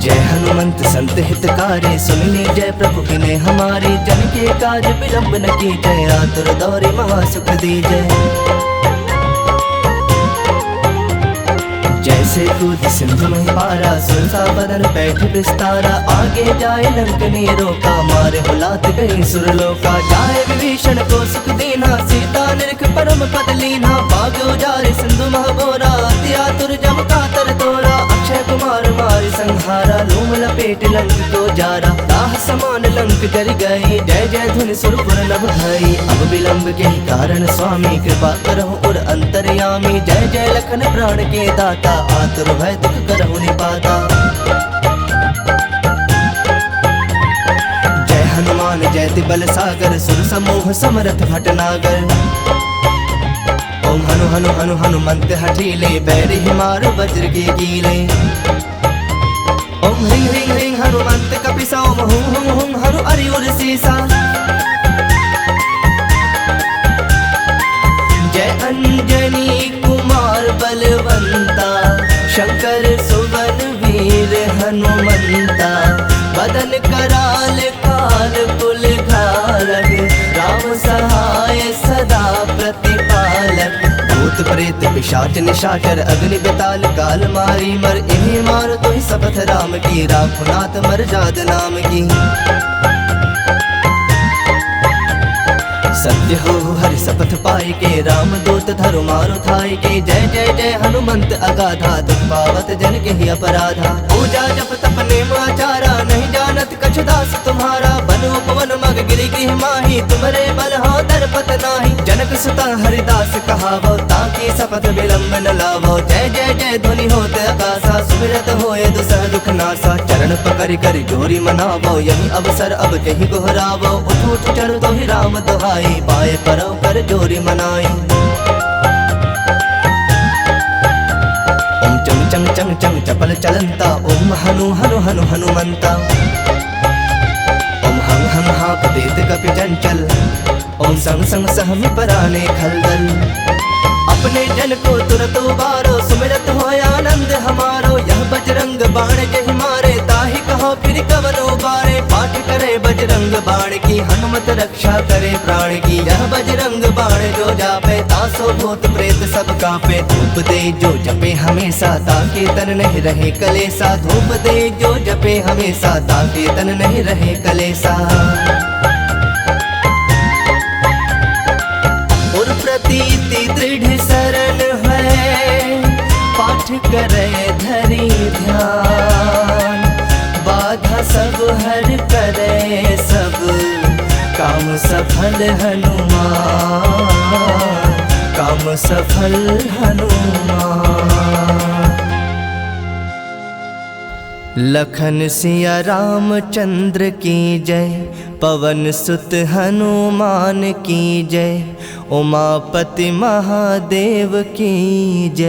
जय हनुमंत संत हितकारी, सुन ली जय प्रभु विनय हमारी। जन के काज विलंब न की जय, आतुर दौरे महासुख दी जय। जैसे कूद सिंधु में पारा, सुरसा बदन बैठ विस्तारा। आगे जाए लंकनी रोका, मारे हुलात गई सुरलोका। जाए विभीषण को सुख दीना, सीता निरख परम पद लीना। बाग उजारे सिंधु महबोरा, अति आतुर जम कातर तोरा। अक्षय कुमार मारि संहारा, लूम लपेट लंक को जारा। दाह समान लंक जर गई, जय जय धुन सुरपुर नभ भई। अब विलंब के कारण स्वामी, कृपा करहु और अंतर्यामी। जय जय लखन प्राण के दाता, आतुर भय दुख करहु निपाता। जय हनुमान जयति बल सागर, सुर समूह समरथ भटनागर। ओम हनु हनु हनु हनुमंत हठीले, बैरि मारो वज्र के कीले। ओम ह्रीं ह्रीं ह्रीं हनुमंत कपिसा, ओम हुं हुं हुं हनु अरियुर सीसा। जय अंजनी कुमार बलवंता, शंकर सुवन वीर हनुमंता। बदन कराल काल कुल घालक, राम सहाय सदा प्रतिपालक। भूत प्रेत पिशाच निशाचर, अग्नि बेताल काल मारी मर। इन्हें मार तो ही शपथ राम की, राखुनाथ मर जात नाम की। सत्य हो हरि शपथ पाई के, राम दूत धरु मारु थाई के। जय जय जय हनुमंत अगाधा, दुख पावत जन के ही अपराधा। पूजा जप तप नेम आचारा, नहीं जानत कछु दास तुम्हारा। बन उपवन मग गिरि गृह माही, तुम्हारे बल हो दरपत नाही। जनक सुता हरिदास कहावो, ताकि शपथ विलंब न लावो। जय जय जय ध्वनि होत आकाशा, सुमिरत होए दुसह दुख नासा। चरण पकड़ कर जोरी मनावो, यही अवसर अब कहीं गोहरावो। उठ उठ चढ़ तो ही राम दुहाई, पाए परव कर जोरी मनाई। ओम चंग चंग चंग चंग चपल चलंता, ओम हनु हनु हनु हनुमंता। ओम हंग हंग हाँक देत कपि चंचल, ओम संग संग सहमि पराने खलदल। अपने जन को तुरत उबारो, सुमिरत हो आनंद हमारो। यह बजरंग बाण जहि मारे, ताहि कहो फिर कवन उबारे। पाठ करे बजरंग बाण की, हनुमत रक्षा करे प्राण की। यह बजरंग बाण जो जापे, तासो भूत प्रेत सब कापे। धूप दे जो जपे हमेशा, ताके तन नहीं रहे कलेसा। धूप दे जो जपे हमेशा, ताके तन नहीं रहे कलेसा। और प्रतीति दृढ़ शरण है, पाठ करे धरि ध्यान। बाधा सब हर करे सब, काम सफल हनुमान। काम सफल हनुमान। लखन सिया रामचंद्र की जय, पवन सुत हनुमान की जय। उमापति महादेव की जय।